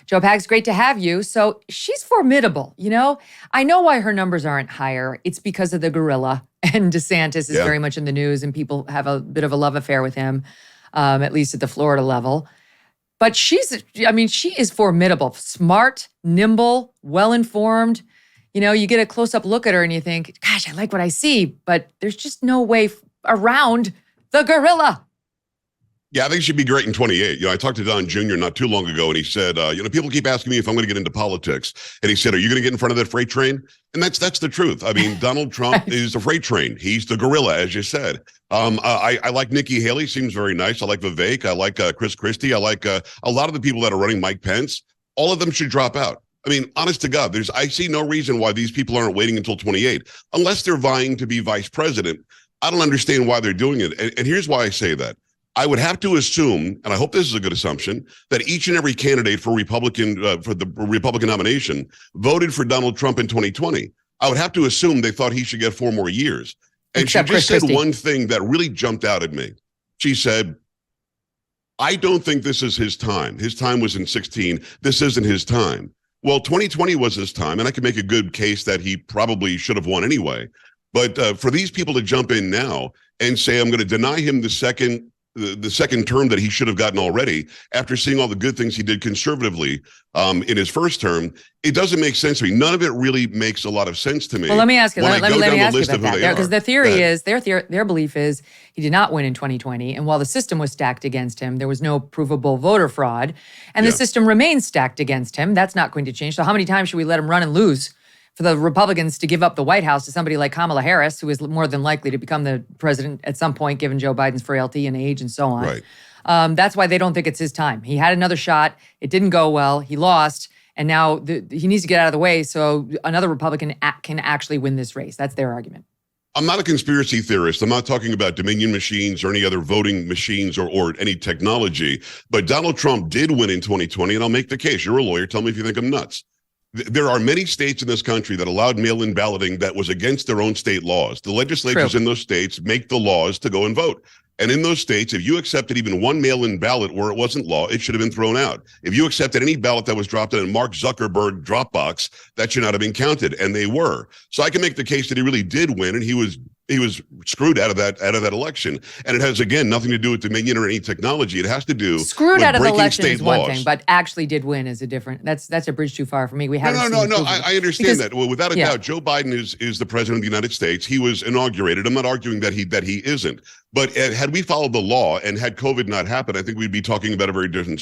Joe Pags, great to have you. So she's formidable, you know? I know why her numbers aren't higher. It's because of the gorilla, and DeSantis is very much in the news, and people have a bit of a love affair with him, at least at the Florida level. But she is formidable, smart, nimble, well-informed. You know, you get a close-up look at her and you think, gosh, I like what I see, but there's just no way around the gorilla. Yeah, I think she'd be great in 28. You know, I talked to Don Jr. not too long ago, and he said, people keep asking me if I'm going to get into politics. And he said, are you going to get in front of that freight train? And that's the truth. I mean, Donald Trump is a freight train. He's the gorilla, as you said. I like Nikki Haley, seems very nice. I like Vivek. I like Chris Christie. I like a lot of the people that are running Mike Pence. All of them should drop out. I mean, honest to God, I see no reason why these people aren't waiting until 28, unless they're vying to be vice president. I don't understand why they're doing it. And here's why I say that. I would have to assume, and I hope this is a good assumption, that each and every candidate for the Republican nomination voted for Donald Trump in 2020. I would have to assume they thought he should get 4 more years. And Except she just Chris said Christie. one thing that really jumped out at me. She said, I don't think this is his time. His time was in 16. This isn't his time. Well, 2020 was his time, and I could make a good case that he probably should have won anyway. But for these people to jump in now and say, I'm going to deny him the second term that he should have gotten already, after seeing all the good things he did conservatively in his first term, it doesn't make sense to me. None of it really makes a lot of sense to me. Well, let me ask you. Let me ask you about that. Because the theory is, their belief is he did not win in 2020, and while the system was stacked against him, there was no provable voter fraud, and the system remains stacked against him. That's not going to change. So how many times should we let him run and lose for the Republicans to give up the White House to somebody like Kamala Harris, who is more than likely to become the president at some point, given Joe Biden's frailty and age and so on. Right. That's why they don't think it's his time. He had another shot. It didn't go well. He lost. And now he needs to get out of the way so another Republican can actually win this race. That's their argument. I'm not a conspiracy theorist. I'm not talking about Dominion machines or any other voting machines or any technology. But Donald Trump did win in 2020, and I'll make the case. You're a lawyer. Tell me if you think I'm nuts. There are many states in this country that allowed mail-in balloting that was against their own state laws. The legislatures in those states make the laws to go and vote. And in those states, if you accepted even one mail-in ballot where it wasn't law, it should have been thrown out. If you accepted any ballot that was dropped in a Mark Zuckerberg Dropbox, that should not have been counted, and they were. So I can make the case that he really did win, and he was screwed out of that election. And it has, again, nothing to do with Dominion or any technology. It has to do screwed with out of the breaking election is one laws. thing, but actually did win is a different. That's a bridge too far for me. We haven't. No. I understand that. Well, without a doubt, Joe Biden is the president of the United States. He was inaugurated. I'm not arguing that he isn't. But had we followed the law and had COVID not happened, I think we'd be talking about a very different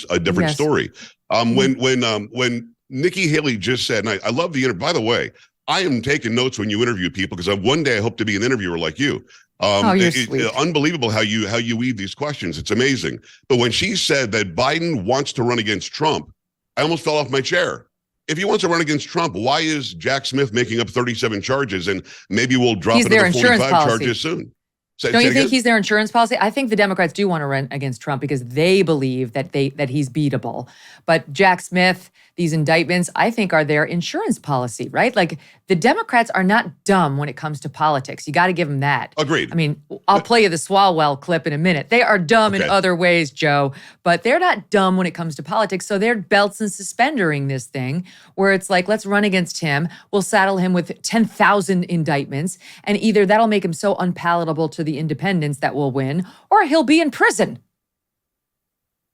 story. When Nikki Haley just said, and I love the interview. By the way, I am taking notes when you interview people because one day I hope to be an interviewer like you. You're sweet. Unbelievable how you weave these questions. It's amazing. But when she said that Biden wants to run against Trump, I almost fell off my chair. If he wants to run against Trump, why is Jack Smith making up 37 charges and maybe we'll drop it to 45 charges soon? Don't you think he's their insurance policy? I think the Democrats do want to run against Trump because they believe that he's beatable. But Jack Smith, these indictments, I think are their insurance policy, right? Like the Democrats are not dumb when it comes to politics. You got to give them that. Agreed. I mean, I'll play you the Swalwell clip in a minute. They are dumb in other ways, Joe, but they're not dumb when it comes to politics. So they're belts and suspendering this thing where it's like, let's run against him. We'll saddle him with 10,000 indictments. And either that'll make him so unpalatable to the independents that will win, or he'll be in prison.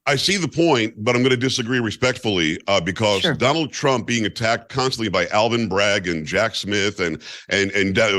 I see the point, but I'm going to disagree respectfully because Donald Trump being attacked constantly by Alvin Bragg and Jack Smith and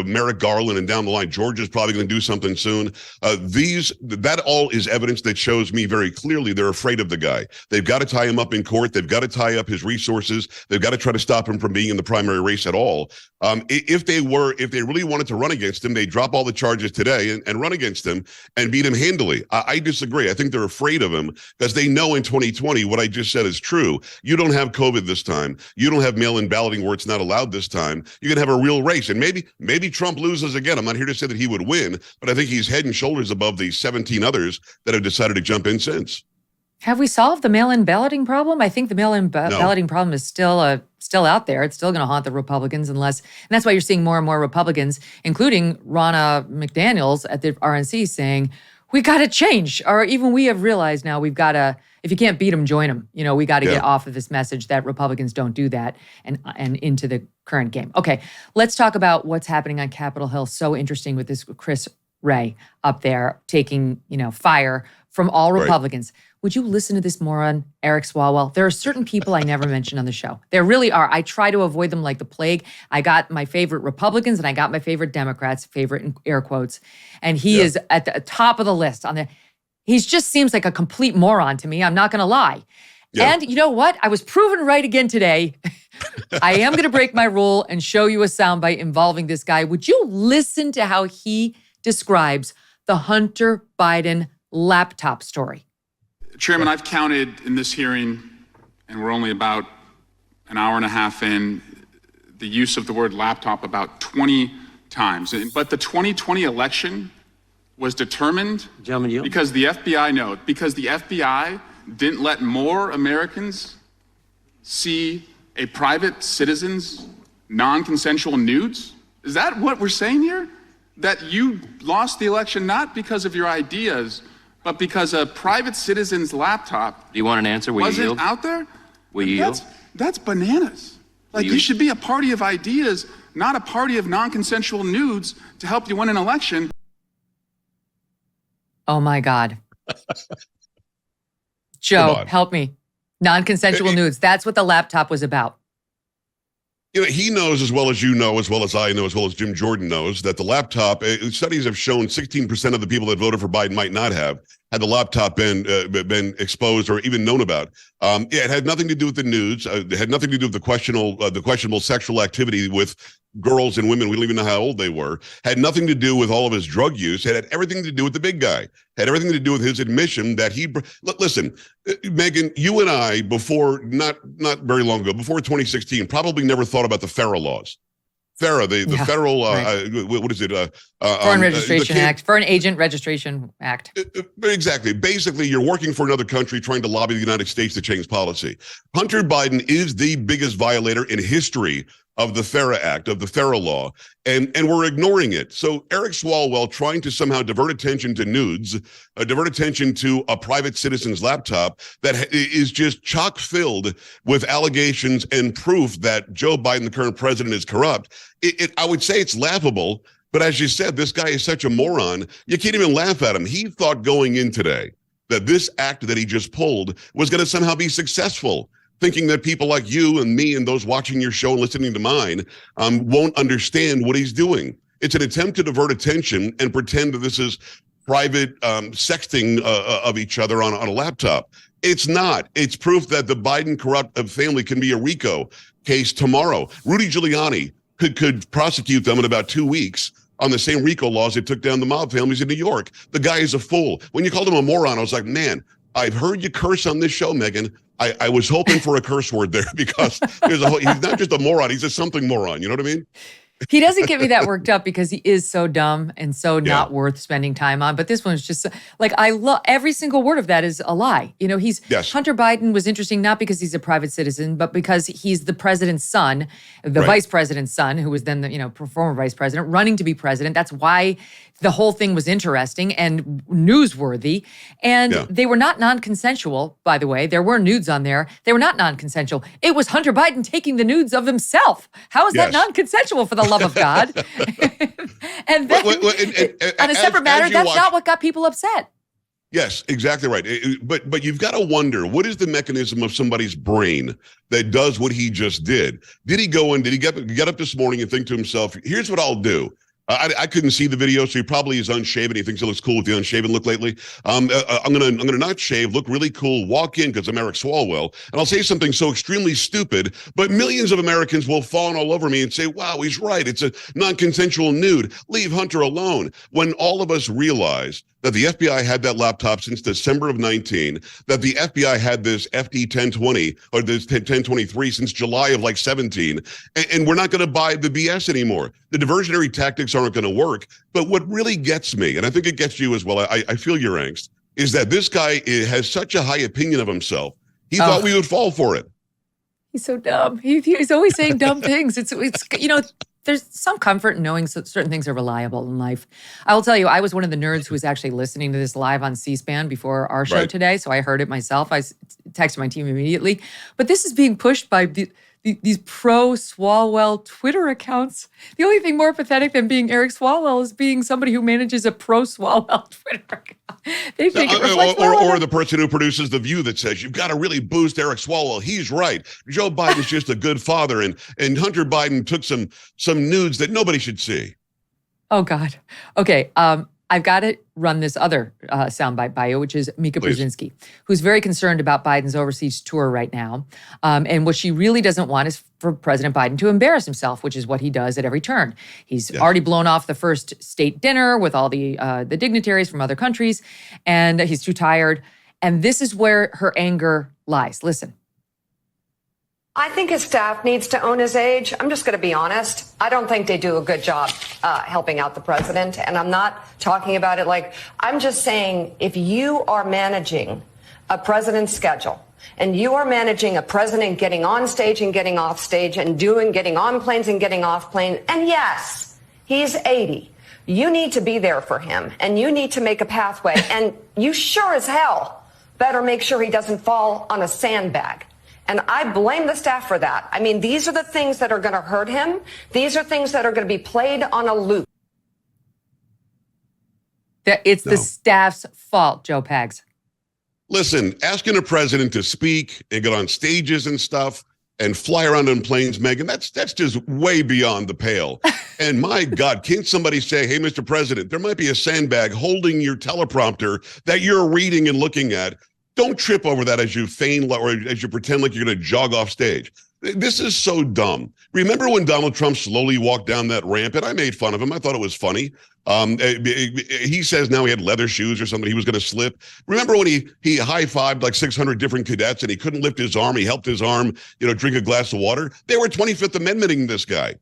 Merrick Garland and down the line, Georgia's probably going to do something soon. That all is evidence that shows me very clearly they're afraid of the guy. They've got to tie him up in court. They've got to tie up his resources. They've got to try to stop him from being in the primary race at all. If they really wanted to run against him, they'd drop all the charges today and run against him and beat him handily. I disagree. I think they're afraid of him because they know in 2020 what I just said is true. You don't have COVID this time. You don't have mail-in balloting where it's not allowed this time. You can have a real race. And maybe Trump loses again. I'm not here to say that he would win, but I think he's head and shoulders above the 17 others that have decided to jump in since. Have we solved the mail-in balloting problem? I think the mail-in balloting problem is still out there. It's still going to haunt the Republicans and that's why you're seeing more and more Republicans, including Ronna McDaniels at the RNC saying, we got to change, or even we have realized now we've got to, if you can't beat them, join them. We got to get off of this message that Republicans don't do that and into the current game. Okay, let's talk about what's happening on Capitol Hill. So interesting with this Chris Wray up there taking, fire from all Republicans. Right. Would you listen to this moron, Eric Swalwell? There are certain people I never mention on the show. There really are. I try to avoid them like the plague. I got my favorite Republicans and I got my favorite Democrats, favorite in air quotes. And he is at the top of the list on he just seems like a complete moron to me. I'm not going to lie. Yeah. And you know what? I was proven right again today. I am going to break my rule and show you a soundbite involving this guy. Would you listen to how he describes the Hunter Biden laptop story? Chairman, I've counted in this hearing, and we're only about an hour and a half in, the use of the word laptop about 20 times. But the 2020 election was determined because the FBI didn't let more Americans see a private citizen's non-consensual nudes. Is that what we're saying here? That you lost the election not because of your ideas, but because a private citizen's laptop. Do you want an answer? Wasn't out there? Will you yield? That's bananas. Like you should be a party of ideas, not a party of non-consensual nudes to help you win an election. Oh my God. Joe, help me. Non-consensual nudes. That's what the laptop was about. He knows as well as you know, as well as I know, as well as Jim Jordan knows, that the laptop, studies have shown 16% of the people that voted for Biden might not have had the laptop been exposed or even known about. It had nothing to do with the nudes. It had nothing to do with the questionable sexual activity with girls and women. We don't even know how old they were. Had nothing to do with all of his drug use. It had everything to do with the big guy. Had everything to do with his admission that listen, Megyn, you and I, before, not very long ago, before 2016, probably never thought about the FARA laws. FARA, the federal, right. What is it? Foreign Registration Act, Foreign Agent Registration Act. Exactly. Basically, you're working for another country trying to lobby the United States to change policy. Hunter Biden is the biggest violator in history of the FARA Act, of the FARA law, and we're ignoring it. So Eric Swalwell trying to somehow divert attention to nudes, divert attention to a private citizen's laptop that is just chock filled with allegations and proof that Joe Biden, the current president, is corrupt. I would say it's laughable, but as you said, this guy is such a moron, you can't even laugh at him. He thought going in today that this act that he just pulled was going to somehow be successful, thinking that people like you and me and those watching your show and listening to mine won't understand what he's doing. It's an attempt to divert attention and pretend that this is private sexting of each other on a laptop. It's not. It's proof that the Biden corrupt family can be a RICO case tomorrow. Rudy Giuliani could prosecute them in about 2 weeks on the same RICO laws that took down the mob families in New York. The guy is a fool. When you called him a moron, I was like, man, I've heard you curse on this show, Megyn. I was hoping for a curse word there because he's not just a moron, he's a something moron. You know what I mean? He doesn't get me that worked up because he is so dumb and so not worth spending time on. But this one's just like, I love every single word of that is a lie. You know, Hunter Biden was interesting not because he's a private citizen, but because he's the president's son, the vice president's son, who was then the former vice president running to be president. That's why the whole thing was interesting and newsworthy. And they were not non-consensual, by the way. There were nudes on there. They were not non-consensual. It was Hunter Biden taking the nudes of himself. How is that non-consensual, for the love of God? And then, on a separate matter, that's not what got people upset. Yes, exactly right. But you've got to wonder, what is the mechanism of somebody's brain that does what he just did? Did he go in, did he get up this morning and think to himself, here's what I'll do. I couldn't see the video, so he probably is unshaven. He thinks it looks cool with the unshaven look lately. I'm gonna not shave, look really cool, walk in because I'm Eric Swalwell, and I'll say something so extremely stupid, but millions of Americans will fawn all over me and say, wow, he's right. It's a non-consensual nude. Leave Hunter alone. When all of us realize that the FBI had that laptop since December of 19, that the FBI had this FD 1020 or this 1023 since July of 17, and we're not going to buy the BS anymore. The diversionary tactics aren't going to work. But what really gets me, and I think it gets you as well, I feel your angst, is that this guy has such a high opinion of himself. He thought we would fall for it. He's so dumb. He's always saying dumb things. It's there's some comfort in knowing certain things are reliable in life. I will tell you, I was one of the nerds who was actually listening to this live on C-SPAN before our show today, so I heard it myself. I texted my team immediately. But this is being pushed by these pro-Swalwell Twitter accounts. The only thing more pathetic than being Eric Swalwell is being somebody who manages a pro-Swalwell Twitter account. They think it reflects or the person who produces The View that says, you've got to really boost Eric Swalwell. He's right. Joe Biden's just a good father, and Hunter Biden took some nudes that nobody should see. Oh, God. Okay, I've got to run this other soundbite bio, which is Mika Brzezinski, who's very concerned about Biden's overseas tour right now. And what she really doesn't want is for President Biden to embarrass himself, which is what he does at every turn. He's already blown off the first state dinner with all the dignitaries from other countries, and he's too tired. And this is where her anger lies. Listen. I think his staff needs to own his age. I'm just going to be honest. I don't think they do a good job helping out the president. And I'm not talking about it I'm just saying, if you are managing a president's schedule and you are managing a president getting on stage and getting off stage and getting on planes and getting off planes, and yes, he's 80. You need to be there for him and you need to make a pathway. And you sure as hell better make sure he doesn't fall on a sandbag. And I blame the staff for that. I mean, these are the things that are going to hurt him. These are things that are going to be played on a loop. It's the staff's fault, Joe Pags. Listen, asking a president to speak and get on stages and stuff and fly around in planes, Megyn, that's just way beyond the pale. And my God, can't somebody say, hey, Mr. President, there might be a sandbag holding your teleprompter that you're reading and looking at. Don't trip over that as you feign or as you pretend like you're going to jog off stage. This is so dumb. Remember when Donald Trump slowly walked down that ramp? And I made fun of him. I thought it was funny. He says now he had leather shoes or something. He was going to slip. Remember when he high-fived 600 different cadets and he couldn't lift his arm? He helped his arm, drink a glass of water. They were 25th Amendmenting this guy.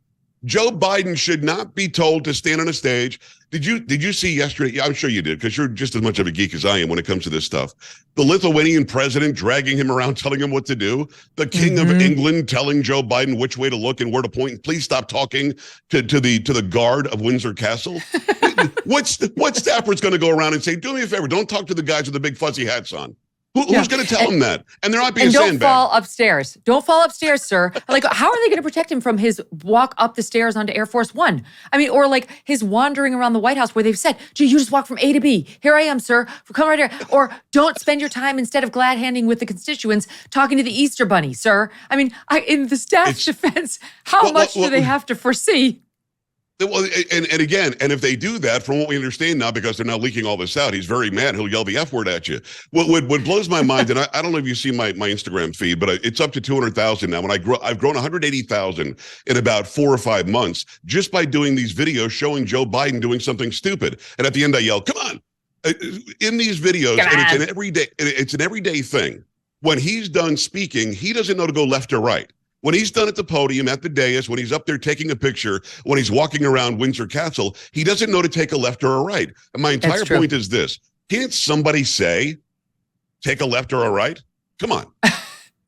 Joe Biden should not be told to stand on a stage. Did you see yesterday? Yeah, I'm sure you did, because you're just as much of a geek as I am when it comes to this stuff. The Lithuanian president dragging him around, telling him what to do. The king of England telling Joe Biden which way to look and where to point. Please stop talking to the guard of Windsor Castle. What staffer's going to go around and say, "Do me a favor, don't talk to the guys with the big fuzzy hats on"? Who's going to tell him that? And they're not being sandbagged. And don't fall upstairs. Don't fall upstairs, sir. Like, how are they going to protect him from his walk up the stairs onto Air Force One? I mean, or like his wandering around the White House where they've said, "Gee, you just walk from A to B. Here I am, sir. Come right here." Or don't spend your time, instead of glad handing with the constituents, talking to the Easter Bunny, sir. I mean, in the staff's defense, how much do they have to foresee? Well, and again, and if they do that, from what we understand now, because they're now leaking all this out, he's very mad. He'll yell the F word at you. What blows my mind, and I don't know if you see my Instagram feed, but it's up to 200,000 now. I've grown 180,000 in about 4 or 5 months just by doing these videos showing Joe Biden doing something stupid. And at the end, I yell, "Come on!" In these videos, and it's an everyday thing. When he's done speaking, he doesn't know to go left or right. When he's done at the podium, at the dais, when he's up there taking a picture, when he's walking around Windsor Castle, he doesn't know to take a left or a right. And my entire point is this. Can't somebody say, take a left or a right? Come on.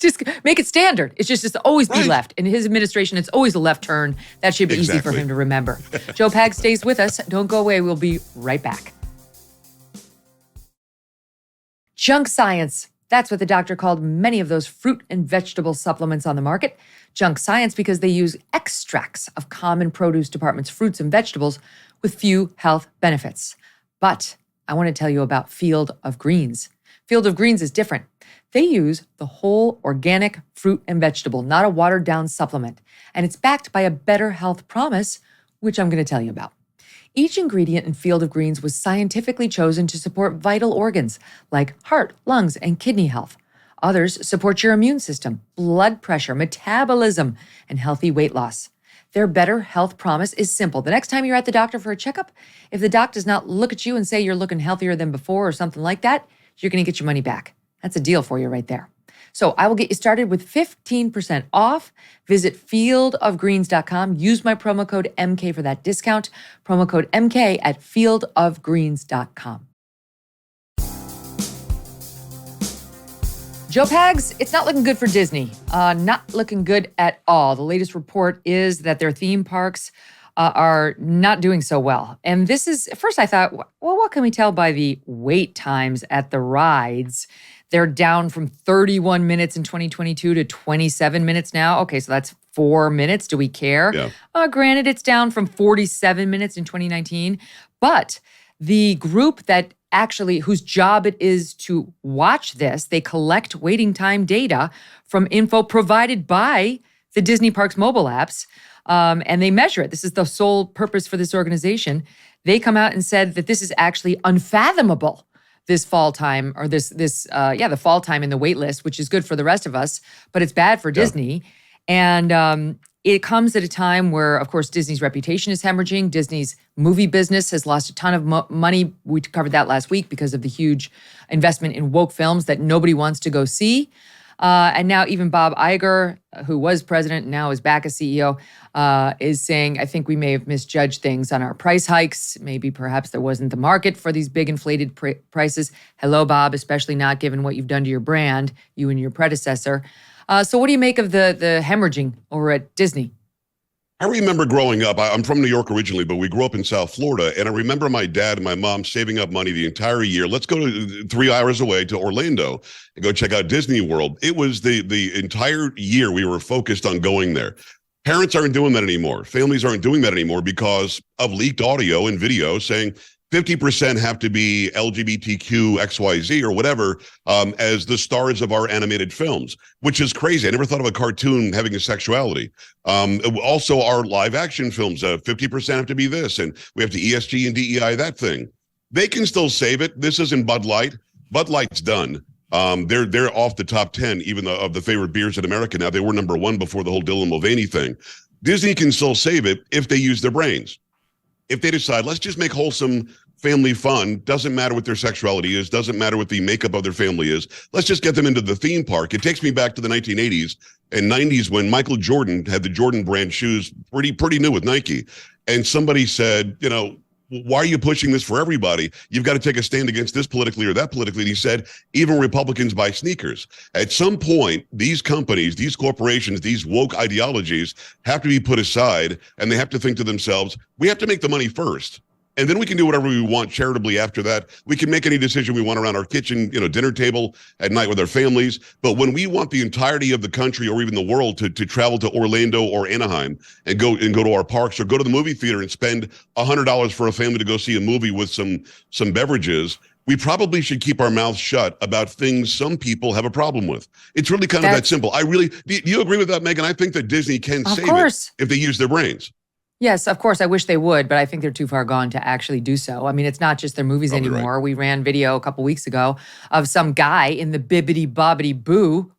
Just make it standard. It's just always be left. In his administration, it's always a left turn. That should be easy for him to remember. Joe Pag stays with us. Don't go away. We'll be right back. Junk science. That's what the doctor called many of those fruit and vegetable supplements on the market. Junk science because they use extracts of common produce departments' fruits and vegetables with few health benefits. But I want to tell you about Field of Greens. Field of Greens is different. They use the whole organic fruit and vegetable, not a watered-down supplement. And it's backed by a better health promise, which I'm going to tell you about. Each ingredient in Field of Greens was scientifically chosen to support vital organs like heart, lungs, and kidney health. Others support your immune system, blood pressure, metabolism, and healthy weight loss. Their better health promise is simple. The next time you're at the doctor for a checkup, if the doc does not look at you and say you're looking healthier than before or something like that, you're going to get your money back. That's a deal for you right there. So I will get you started with 15% off. Visit fieldofgreens.com. Use my promo code MK for that discount. Promo code MK at fieldofgreens.com. Joe Pags, it's not looking good for Disney. Not looking good at all. The latest report is that their theme parks are not doing so well. And this is, at first I thought, well, what can we tell by the wait times at the rides? They're down from 31 minutes in 2022 to 27 minutes now. Okay, so that's 4 minutes. Do we care? Yeah. Granted, it's down from 47 minutes in 2019. But the group that whose job it is to watch this, they collect waiting time data from info provided by the Disney Parks mobile apps, and they measure it. This is the sole purpose for this organization. They come out and said that this is actually unfathomable, this fall time, or the fall time in the wait list, which is good for the rest of us, but it's bad for Disney. And it comes at a time where, of course, Disney's reputation is hemorrhaging. Disney's movie business has lost a ton of money. We covered that last week because of the huge investment in woke films that nobody wants to go see. And now even Bob Iger, who was president and now is back as CEO, is saying, I think we may have misjudged things on our price hikes. Maybe perhaps there wasn't the market for these big inflated prices. Hello, Bob, especially not given what you've done to your brand, you and your predecessor. So what do you make of the hemorrhaging over at Disney? I remember growing up, I'm from New York originally, but we grew up in South Florida. And I remember my dad and my mom saving up money the entire year. Let's go to 3 hours away to Orlando and go check out Disney World. It was the entire year we were focused on going there. Parents aren't doing that anymore. Families aren't doing that anymore because of leaked audio and video saying 50% have to be LGBTQ XYZ or whatever as the stars of our animated films, which is crazy. I never thought of a cartoon having a sexuality. Also, our live action films, 50% have to be this, and we have to ESG and DEI that thing. They can still save it. This isn't Bud Light. Bud Light's done. They're off the top 10, even of the favorite beers in America now. They were number 1 before the whole Dylan Mulvaney thing. Disney can still save it if they use their brains. If they decide, let's just make wholesome family fun. Doesn't matter what their sexuality is. Doesn't matter what the makeup of their family is. Let's just get them into the theme park. It takes me back to the 1980s and 90s when Michael Jordan had the Jordan brand shoes, pretty new with Nike. And somebody said, you know, why are you pushing this for everybody? You've got to take a stand against this politically or that politically. And he said, even Republicans buy sneakers. At some point, these companies, these corporations, these woke ideologies have to be put aside, and they have to think to themselves, we have to make the money first. And then we can do whatever we want charitably after that. We can make any decision we want around our kitchen, dinner table at night with our families. But when we want the entirety of the country or even the world to travel to Orlando or Anaheim and go to our parks or go to the movie theater and spend $100 for a family to go see a movie with some beverages, we probably should keep our mouths shut about things some people have a problem with. It's really kind of that simple. Do you agree with that, Megyn? I think that Disney can save it if they use their brains. Yes, of course. I wish they would, but I think they're too far gone to actually do so. I mean, it's not just their movies anymore. Right. We ran video a couple weeks ago of some guy in the Bibbidi Bobbidi Boo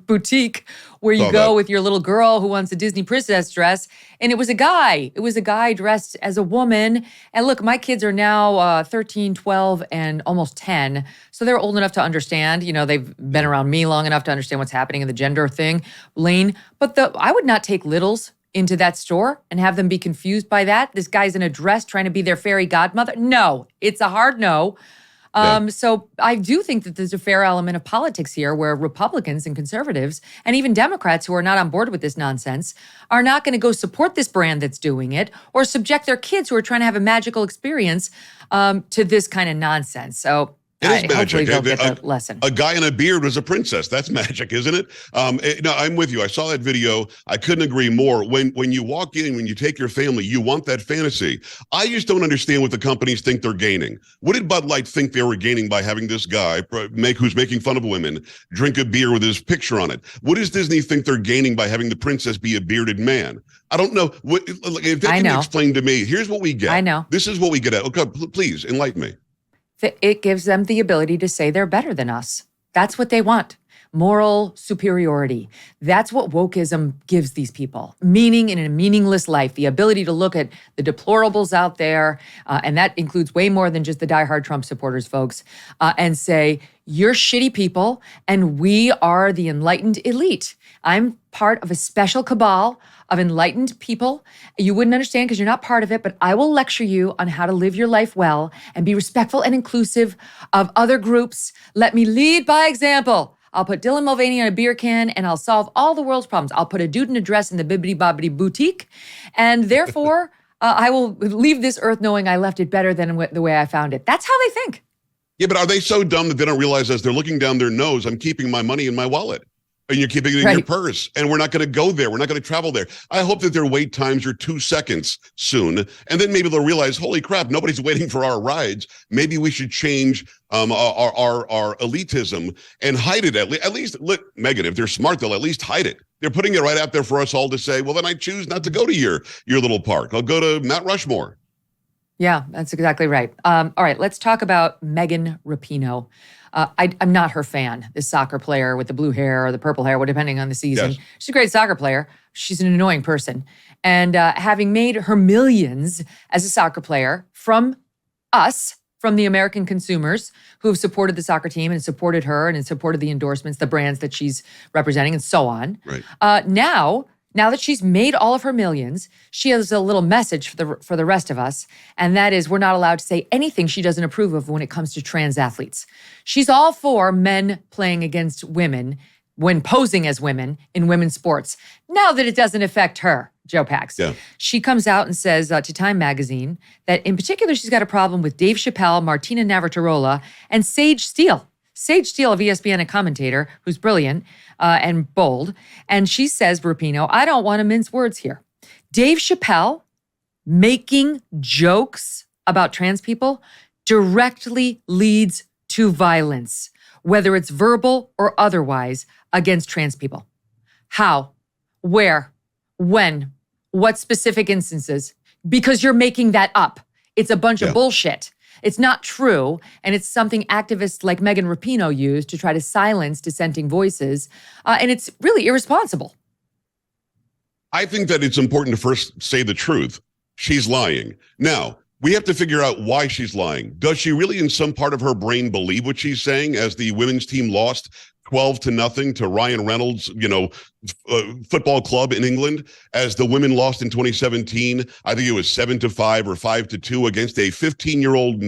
boutique where you go with your little girl who wants a Disney princess dress. And it was a guy. It was a guy dressed as a woman. And look, my kids are now 13, 12, and almost 10. So they're old enough to understand. They've been around me long enough to understand what's happening in the gender thing lane. But I would not take littles into that store and have them be confused by that. This guy's in a dress trying to be their fairy godmother. No, it's a hard no. So I do think that there's a fair element of politics here where Republicans and conservatives and even Democrats who are not on board with this nonsense are not going to go support this brand that's doing it or subject their kids who are trying to have a magical experience to this kind of nonsense. So it is magic. They'll get the lesson. A guy in a beard was a princess. That's magic, isn't it? No, I'm with you. I saw that video. I couldn't agree more. When you walk in, when you take your family, you want that fantasy. I just don't understand what the companies think they're gaining. What did Bud Light think they were gaining by having this guy who's making fun of women drink a beer with his picture on it? What does Disney think they're gaining by having the princess be a bearded man? I don't know. If they can explain to me, here's what we get. I know. This is what we get at. Okay, please enlighten me. It gives them the ability to say they're better than us. That's what they want. Moral superiority. That's what wokeism gives these people. Meaning in a meaningless life, the ability to look at the deplorables out there, and that includes way more than just the diehard Trump supporters, folks, and say, you're shitty people, and we are the enlightened elite. I'm part of a special cabal of enlightened people. You wouldn't understand because you're not part of it, but I will lecture you on how to live your life well and be respectful and inclusive of other groups. Let me lead by example. I'll put Dylan Mulvaney on a beer can and I'll solve all the world's problems. I'll put a dude in a dress in the Bibbidi Bobbidi boutique. And therefore, I will leave this earth knowing I left it better than the way I found it. That's how they think. Yeah, but are they so dumb that they don't realize as they're looking down their nose, I'm keeping my money in my wallet? And you're keeping it in your purse, and we're not going to go there. We're not going to travel there. I hope that their wait times are 2 seconds soon, and then maybe they'll realize, holy crap, nobody's waiting for our rides. Maybe we should change our elitism and hide it at least. Megyn, if they're smart, they'll at least hide it. They're putting it right out there for us all to say, well, then I choose not to go to your little park. I'll go to Mount Rushmore. Yeah, that's exactly right. All right, let's talk about Megan Rapinoe. I'm not her fan, this soccer player with the blue hair or the purple hair, depending on the season. Yes. She's a great soccer player. She's an annoying person. And having made her millions as a soccer player from us, from the American consumers who have supported the soccer team and supported her and supported the endorsements, the brands that she's representing and so on. Right. Now that she's made all of her millions, she has a little message for the rest of us, and that is we're not allowed to say anything she doesn't approve of when it comes to trans athletes. She's all for men playing against women when posing as women in women's sports. Now that it doesn't affect her, Joe Pax. Yeah. She comes out and says to Time magazine that in particular she's got a problem with Dave Chappelle, Martina Navratilova, and Sage Steele. Sage Steele of ESPN, a commentator who's brilliant and bold. And she says, Rapinoe, I don't want to mince words here. Dave Chappelle making jokes about trans people directly leads to violence, whether it's verbal or otherwise, against trans people. How? Where? When? What specific instances? Because you're making that up. It's a bunch of bullshit. It's not true, and it's something activists like Megan Rapinoe use to try to silence dissenting voices, and it's really irresponsible. I think that it's important to first say the truth. She's lying. Now, We have to figure out why she's lying. Does she really in some part of her brain believe what she's saying as the women's team lost 12-0 to Ryan Reynolds, football club in England, as the women lost in 2017? I think it was 7-5 or 5-2 against a 15-year-old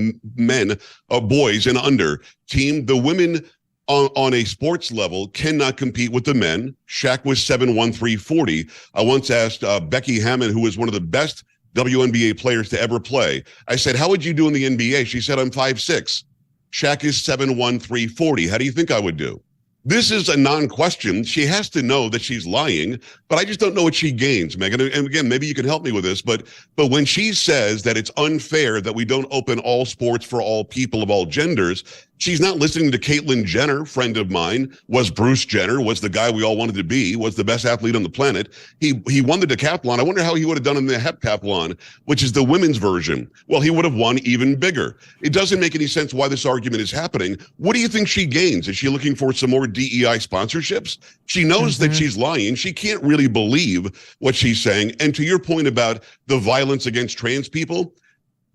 boys and under team. The women on a sports level cannot compete with the men. Shaq was 7'1", 340. I once asked Becky Hammond, who was one of the best WNBA players to ever play. I said, how would you do in the NBA? She said, I'm 5'6". Shaq is 7'1", 340. How do you think I would do? This is a non-question. She has to know that she's lying, but I just don't know what she gains, Megyn. And again, maybe you can help me with this, but when she says that it's unfair that we don't open all sports for all people of all genders, she's not listening to Caitlyn Jenner, friend of mine, was Bruce Jenner, was the guy we all wanted to be, was the best athlete on the planet. He won the decathlon. I wonder how he would have done in the heptathlon, which is the women's version. Well, he would have won even bigger. It doesn't make any sense why this argument is happening. What do you think she gains? Is she looking for some more DEI sponsorships? She knows that she's lying. She can't really believe what she's saying. And to your point about the violence against trans people,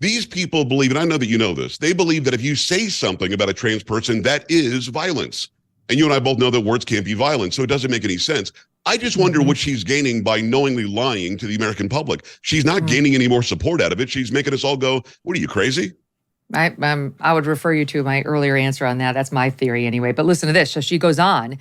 these people believe, and I know that you know this, they believe that if you say something about a trans person, that is violence. And you and I both know that words can't be violent, so it doesn't make any sense. I just wonder what she's gaining by knowingly lying to the American public. She's not gaining any more support out of it. She's making us all go, what are you, crazy? I would refer you to my earlier answer on that. That's my theory anyway. But listen to this. So she goes on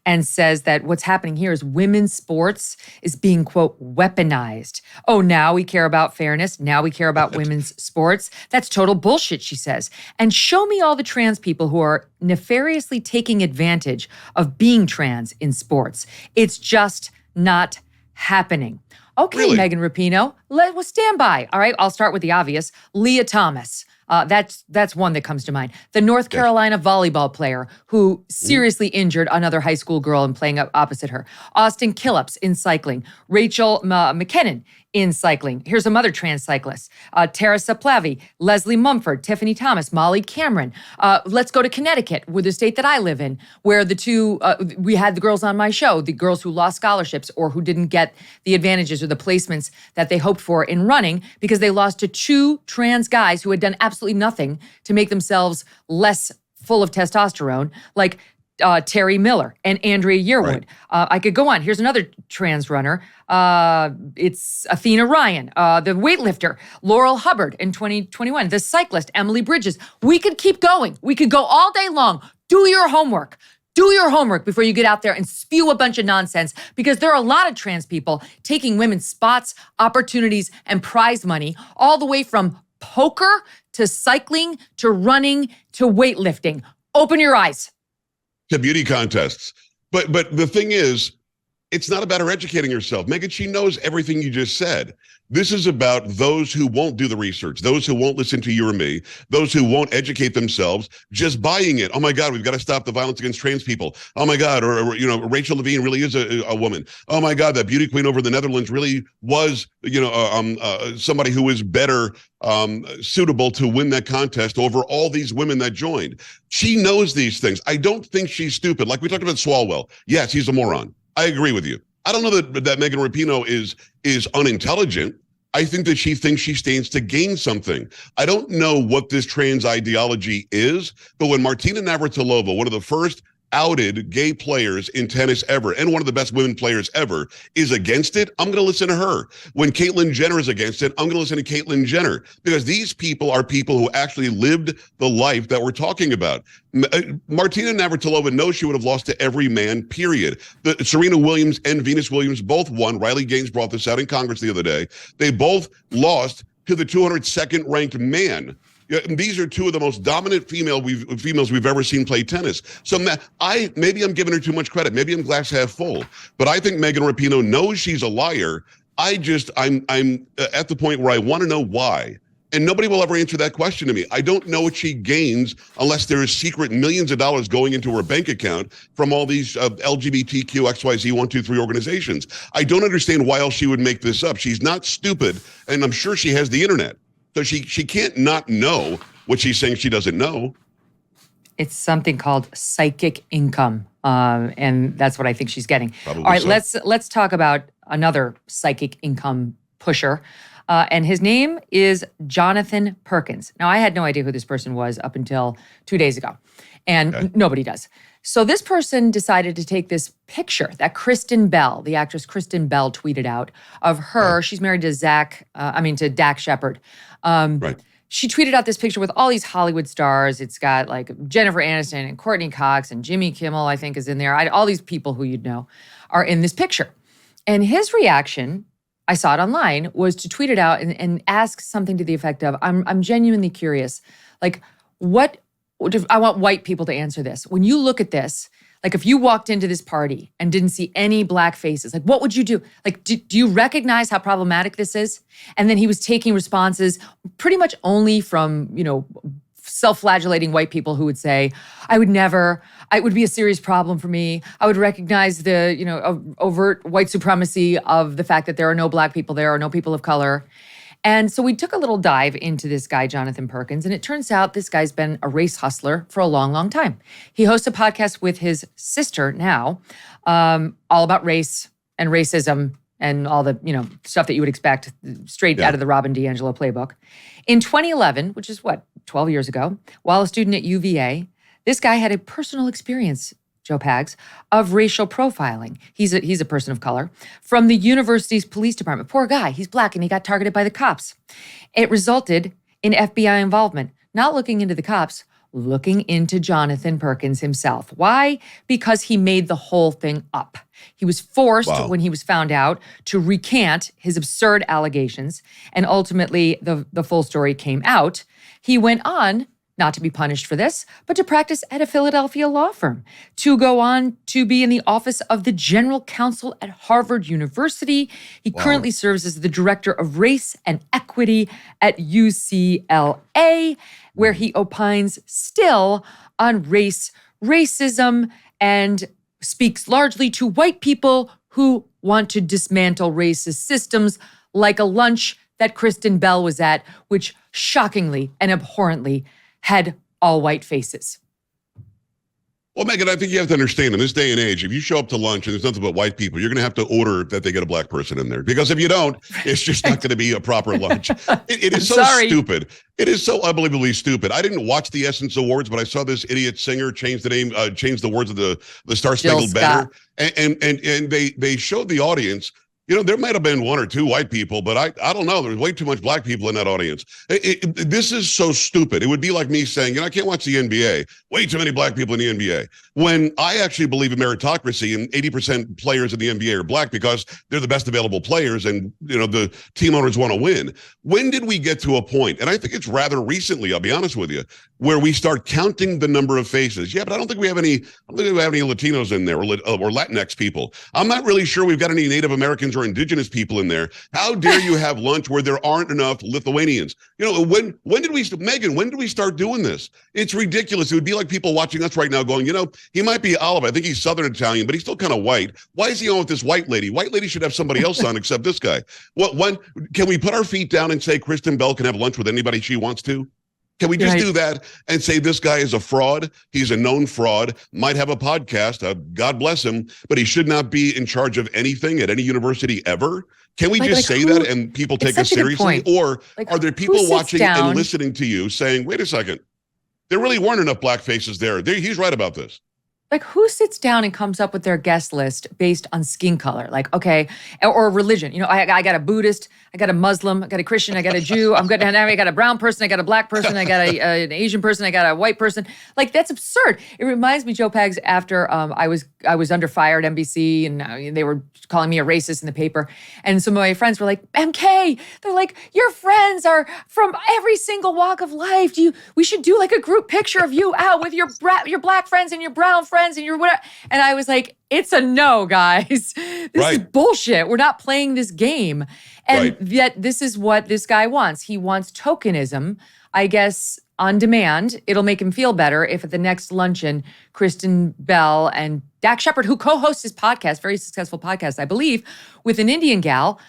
and says that what's happening here is women's sports is being, quote, weaponized. Oh, now we care about fairness. Now we care about women's sports. That's total bullshit, she says. And show me all the trans people who are nefariously taking advantage of being trans in sports. It's just not happening. Okay, really? Megyn Rapinoe, we'll stand by. All right, I'll start with the obvious. Leah Thomas. That's one that comes to mind. The North Carolina volleyball player who seriously injured another high school girl in playing opposite her. Austin Killups in cycling. Rachel McKinnon in cycling. Here's some other trans cyclists. Tara Saplavi, Leslie Mumford, Tiffany Thomas, Molly Cameron. Let's go to Connecticut, with the state that I live in, where the two, we had the girls on my show, the girls who lost scholarships or who didn't get the advantages or the placements that they hoped for in running because they lost to two trans guys who had done absolutely nothing to make themselves less full of testosterone, like Terry Miller and Andrea Yearwood. Right. I could go on. Here's another trans runner. It's Athena Ryan, the weightlifter, Laurel Hubbard in 2021, the cyclist, Emily Bridges. We could keep going. We could go all day long. Do your homework. Do your homework before you get out there and spew a bunch of nonsense, because there are a lot of trans people taking women's spots, opportunities, and prize money all the way from poker to cycling to running to weightlifting. Open your eyes. To beauty contests. But the thing is, it's not about her educating herself. Megyn, she knows everything you just said. This is about those who won't do the research, those who won't listen to you or me, those who won't educate themselves, just buying it. Oh my God, we've got to stop the violence against trans people. Oh my God, or Rachel Levine really is a woman. Oh my God, that beauty queen over in the Netherlands really was, somebody who was better suitable to win that contest over all these women that joined. She knows these things. I don't think she's stupid. Like we talked about Swalwell. Yes, he's a moron. I agree with you. I don't know that Megyn Rapinoe is unintelligent. I think that she thinks she stands to gain something. I don't know what this trans ideology is, but when Martina Navratilova, one of the first outed gay players in tennis ever, and one of the best women players ever, is against it, I'm going to listen to her. When Caitlyn Jenner is against it, I'm going to listen to Caitlyn Jenner, because these people are people who actually lived the life that we're talking about. Martina Navratilova knows she would have lost to every man, period. Serena Williams and Venus Williams both won. Riley Gaines brought this out in Congress the other day. They both lost to the 202nd ranked man. These are two of the most dominant females we've ever seen play tennis. So maybe I'm giving her too much credit. Maybe I'm glass half full. But I think Megyn Rapinoe knows she's a liar. I'm at the point where I want to know why. And nobody will ever answer that question to me. I don't know what she gains unless there is secret millions of dollars going into her bank account from all these LGBTQ XYZ 123 organizations. I don't understand why else she would make this up. She's not stupid, and I'm sure she has the internet. So she can't not know what she's saying she doesn't know. It's something called psychic income, and that's what I think she's getting. Probably. All right, so. Let's talk about another psychic income pusher. And his name is Jonathan Perkins. Now, I had no idea who this person was up until 2 days ago. And nobody does. So this person decided to take this picture that Kristen Bell, the actress Kristen Bell, tweeted out of her. Right. She's married to to Dak Shepard. She tweeted out this picture with all these Hollywood stars. It's got like Jennifer Aniston and Courtney Cox and Jimmy Kimmel, I think, is in there. All these people who you'd know are in this picture. And his reaction, I saw it online, was to tweet it out and ask something to the effect of, I'm genuinely curious. Like, I want white people to answer this. When you look at this, like if you walked into this party and didn't see any black faces, like what would you do? Like, do you recognize how problematic this is? And then he was taking responses pretty much only from, self-flagellating white people who would say, it would be a serious problem for me. I would recognize the, overt white supremacy of the fact that there are no black people there or no people of color. And so we took a little dive into this guy, Jonathan Perkins, and it turns out this guy's been a race hustler for a long, long time. He hosts a podcast with his sister now, all about race and racism and all the, stuff that you would expect straight out of the Robin DiAngelo playbook. In 2011, which is 12 years ago, while a student at UVA, this guy had a personal experience, Joe Pags, of racial profiling. He's a person of color from the university's police department. Poor guy, he's black and he got targeted by the cops. It resulted in FBI involvement, not looking into the cops, looking into Jonathan Perkins himself. Why? Because he made the whole thing up. He was forced when he was found out to recant his absurd allegations, and ultimately the full story came out. He went on not to be punished for this, but to practice at a Philadelphia law firm, to go on to be in the office of the general counsel at Harvard University. He currently serves as the director of race and equity at UCLA, where he opines still on race, racism, and speaks largely to white people who want to dismantle racist systems, like a lunch that Kristen Bell was at, which shockingly and abhorrently had all white faces. Well, Megyn, I think you have to understand in this day and age, if you show up to lunch and there's nothing but white people, you're going to have to order that they get a black person in there. Because if you don't, it's just not going to be a proper lunch. It is so stupid. It is so unbelievably stupid. I didn't watch the Essence Awards, but I saw this idiot singer change the words of the Star Spangled Banner. And they showed the audience, there might have been one or two white people, but I don't know. There's way too much black people in that audience. This is so stupid. It would be like me saying, I can't watch the NBA. Way too many black people in the NBA. When I actually believe in meritocracy and 80% players in the NBA are black because they're the best available players and, the team owners want to win. When did we get to a point, and I think it's rather recently, I'll be honest with you, where we start counting the number of faces? Yeah, but I don't think we have any Latinos in there or Latinx people. I'm not really sure we've got any Native Americans or indigenous people in there. How dare you have lunch where there aren't enough Lithuanians? When did we start doing this? It's ridiculous. It would be like people watching us right now going, he might be Olive. I think he's Southern Italian, but he's still kind of white. Why is he on with this white lady? White lady should have somebody else on except this guy. When can we put our feet down and say Kristen Bell can have lunch with anybody she wants to? Can we just do that and say this guy is a fraud? He's a known fraud, might have a podcast, God bless him, but he should not be in charge of anything at any university ever? Can we just say that and people take us seriously? Or are there people watching and listening to you saying, wait a second, there really weren't enough black faces there. He's right about this. Like, who sits down and comes up with their guest list based on skin color? Like, okay, or religion. I got a Buddhist, I got a Muslim, I got a Christian, I got a Jew, I got a brown person, I got a black person, I got an Asian person, I got a white person. Like, that's absurd. It reminds me, Joe Pags, after I was under fire at NBC and they were calling me a racist in the paper. And some of my friends were like, MK, they're like, your friends are from every single walk of life. We should do like a group picture of you out with your black friends and your brown friends and your whatever. And I was like, it's a no, guys. This is bullshit. We're not playing this game. And yet this is what this guy wants. He wants tokenism, I guess, on demand. It'll make him feel better if at the next luncheon, Kristen Bell and Dak Shepard, who co-hosts his podcast, very successful podcast, I believe, with an Indian gal,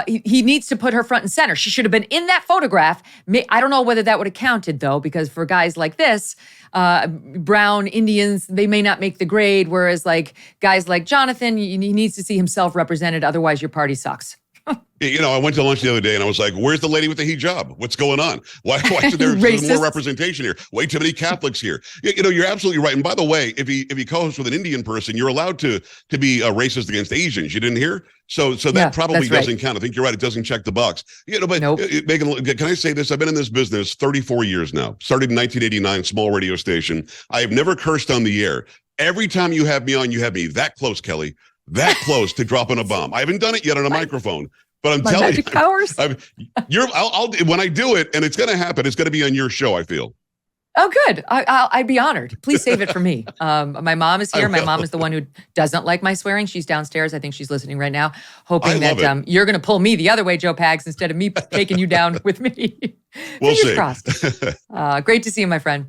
he needs to put her front and center. She should have been in that photograph. I don't know whether that would have counted, though, because for guys like this, brown Indians, they may not make the grade, whereas like guys like Jonathan, he needs to see himself represented. Otherwise, your party sucks. I went to lunch the other day and I was like, where's the lady with the hijab? What's going on? Why is there more representation here? Way too many Catholics here. You're absolutely right. And by the way, if he co-hosts with an Indian person, you're allowed to be racist against Asians. You didn't hear? So that probably doesn't count. I think you're right. It doesn't check the box. But nope. Megyn, can I say this? I've been in this business 34 years now. Started in 1989, small radio station. I have never cursed on the air. Every time you have me on, you have me that close, Kelly, that close to dropping a bomb. I haven't done it yet on a microphone. But I'm telling you, when I do it, and it's going to happen, it's going to be on your show, I feel. Oh, good. I'd be honored. Please save it for me. My mom is here. My mom is the one who doesn't like my swearing. She's downstairs. I think she's listening right now, hoping that you're going to pull me the other way, Joe Pags, instead of me taking you down with me. We'll see. Crossed. Great to see you, my friend.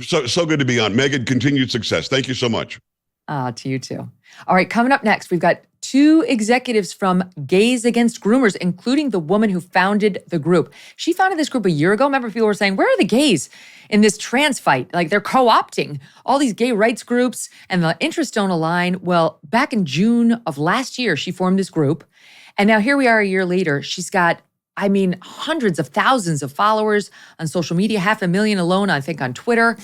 So good to be on. Megyn, continued success. Thank you so much. To you too. All right, coming up next, we've got 2 executives from Gays Against Groomers, including the woman who founded the group. She founded this group a year ago. Remember, people were saying, where are the gays in this trans fight? Like, they're co-opting all these gay rights groups and the interests don't align. Well, back in June of last year, she formed this group. And now here we are a year later. She's got, hundreds of thousands of followers on social media, 500,000 alone, I think, on Twitter.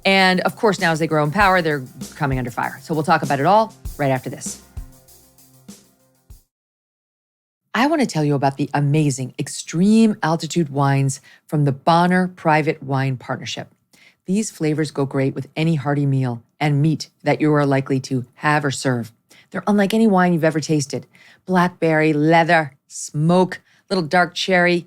And of course, now as they grow in power, they're coming under fire. So we'll talk about it all right after this. I want to tell you about the amazing extreme altitude wines from the Bonner Private Wine Partnership. These flavors go great with any hearty meal and meat that you are likely to have or serve. They're unlike any wine you've ever tasted. Blackberry, leather, smoke, little dark cherry.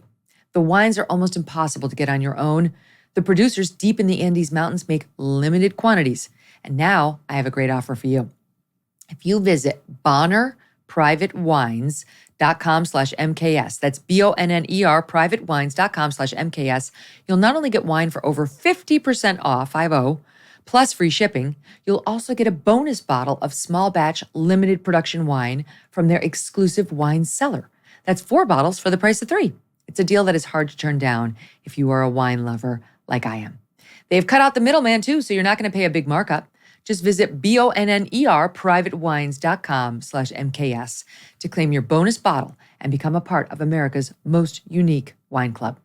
The wines are almost impossible to get on your own. The producers deep in the Andes Mountains make limited quantities. And now I have a great offer for you. If you visit bonnerprivatewines.com/MKS, that's BONNER privatewines.com/MKS, you'll not only get wine for over 50% off, 50, plus free shipping, you'll also get a bonus bottle of small batch limited production wine from their exclusive wine cellar. That's 4 bottles for the price of 3. It's a deal that is hard to turn down if you are a wine lover like I am. They've cut out the middleman too, so you're not going to pay a big markup. Just visit BONNER privatewines.com/MKS to claim your bonus bottle and become a part of America's most unique wine club.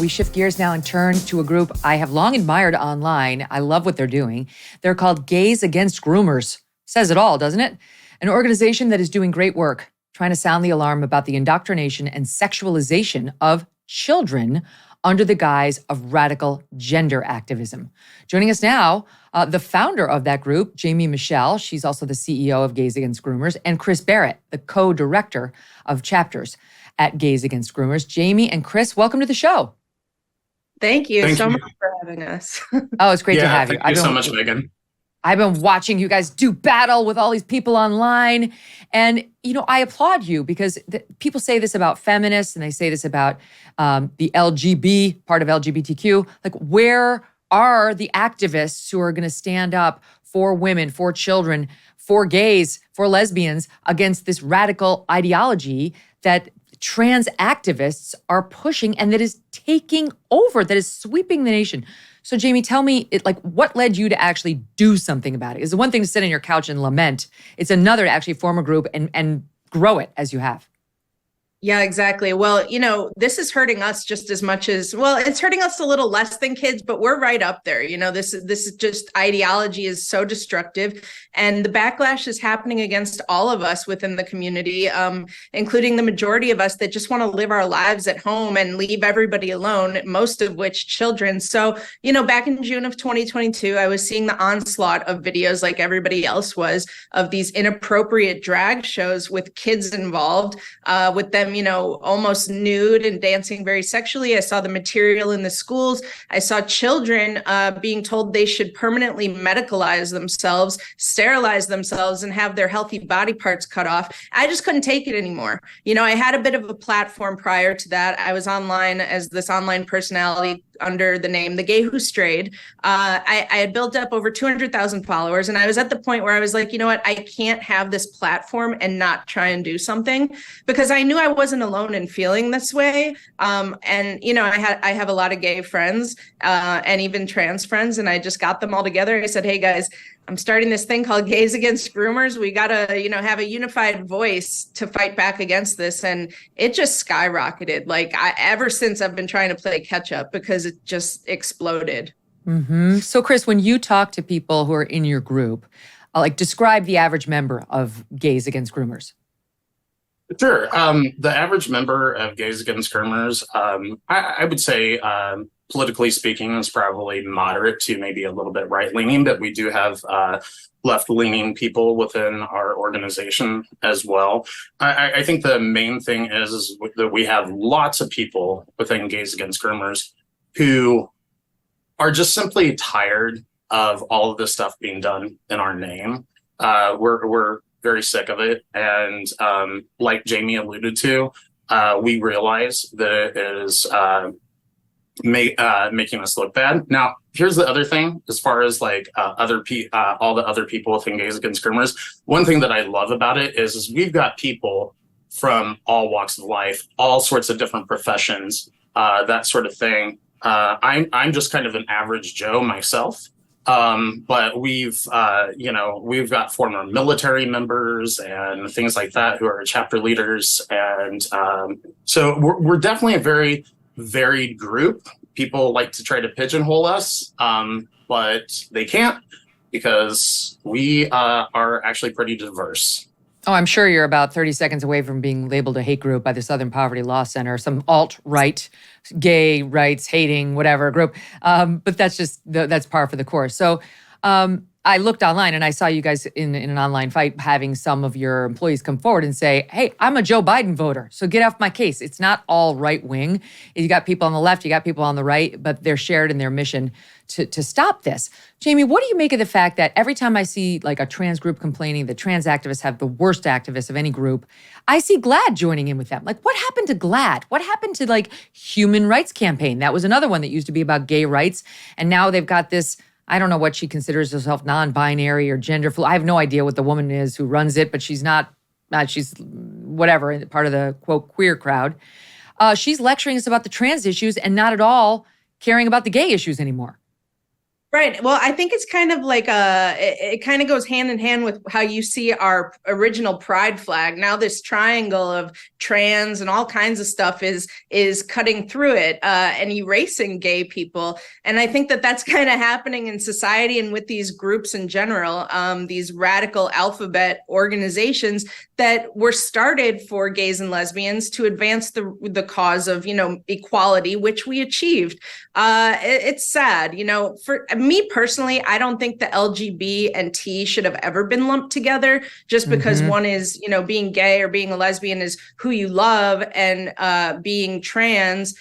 We shift gears now and turn to a group I have long admired online. I love what they're doing. They're called Gays Against Groomers. Says it all, doesn't it? An organization that is doing great work, trying to sound the alarm about the indoctrination and sexualization of children under the guise of radical gender activism. Joining us now, the founder of that group, Jaimee Michell. She's also the CEO of Gays Against Groomers, and Chris Barrett, the co-director of chapters at Gays Against Groomers. Jaimee and Chris, welcome to the show. Thank you so much for having us. Oh, it's great to have you. Thank you so much, Megyn. I've been watching you guys do battle with all these people online. And, I applaud you because people say this about feminists and they say this about the LGB, part of LGBTQ. Like, where are the activists who are going to stand up for women, for children, for gays, for lesbians against this radical ideology that trans activists are pushing and that is taking over, that is sweeping the nation? So Jaimee, tell me, what led you to actually do something about it? It's one thing to sit on your couch and lament. It's another to actually form a group and grow it as you have. Yeah, exactly. Well, this is hurting us just as much as, it's hurting us a little less than kids, but we're right up there. This is just, ideology is so destructive, and the backlash is happening against all of us within the community, including the majority of us that just want to live our lives at home and leave everybody alone, most of which children. So, back in June of 2022, I was seeing the onslaught of videos like everybody else was of these inappropriate drag shows with kids involved, with them almost nude and dancing very sexually. I saw the material in the schools. I saw children being told they should permanently medicalize themselves, sterilize themselves, and have their healthy body parts cut off. I just couldn't take it anymore. I had a bit of a platform prior to that. I was online as this online personality under the name The Gay Who Strayed. I had built up over 200,000 followers, and I was at the point where I was like, I can't have this platform and not try and do something, because I knew I wasn't alone in feeling this way. And, you know, I have a lot of gay friends and even trans friends, and I just got them all together. I said, hey, guys, I'm starting this thing called Gays Against Groomers. We got to, you know, have a unified voice to fight back against this. And it just skyrocketed. Like, ever since I've been trying to play catch up because it just exploded. Mm-hmm. So, Chris, when you talk to people who are in your group, like, describe the average member of Gays Against Groomers. Sure. The average member of Gays Against Groomers, I would say, politically speaking, is probably moderate to maybe a little bit right-leaning, but we do have left-leaning people within our organization as well. I think the main thing is that we have lots of people within Gays Against Groomers who are just simply tired of all of this stuff being done in our name. We're very sick of it. And like Jaimee alluded to, we realize that it is making us look bad. Now, here's the other thing, as far as like all the other people within Gays Against Groomers. One thing that I love about it is we've got people from all walks of life, all sorts of different professions, that sort of thing. I'm just kind of an average Joe myself. But we've got former military members and things like that who are chapter leaders. And so we're definitely a very varied group. People like to try to pigeonhole us, but they can't, because we are actually pretty diverse. Oh, I'm sure you're about 30 seconds away from being labeled a hate group by the Southern Poverty Law Center, some alt-right, gay rights hating, whatever group. But that's just, that's par for the course. So I looked online and I saw you guys in an online fight having some of your employees come forward and say, hey, I'm a Joe Biden voter, so get off my case. It's not all right wing. You got people on the left, you got people on the right, but they're shared in their mission to stop this. Jaimee, what do you make of the fact that every time I see like a trans group complaining that trans activists have the worst activists of any group, I see GLAAD joining in with them? Like, what happened to GLAAD? What happened to like Human Rights Campaign? That was another one that used to be about gay rights. And now they've got this, I don't know what she considers herself, non-binary or gender fluid. I have no idea what the woman is who runs it, but she's not, she's whatever, part of the quote queer crowd. She's lecturing us about the trans issues and not at all caring about the gay issues anymore. Right. Well, I think it's kind of like it kind of goes hand in hand with how you see our original pride flag. Now this triangle of trans and all kinds of stuff is cutting through it and erasing gay people. And I think that that's kind of happening in society and with these groups in general, these radical alphabet organizations that were started for gays and lesbians to advance the cause of, you know, equality, which we achieved. It's sad, you know, for me personally, I don't think the LGB and T should have ever been lumped together just because one is, you know, being gay or being a lesbian is who you love, and being trans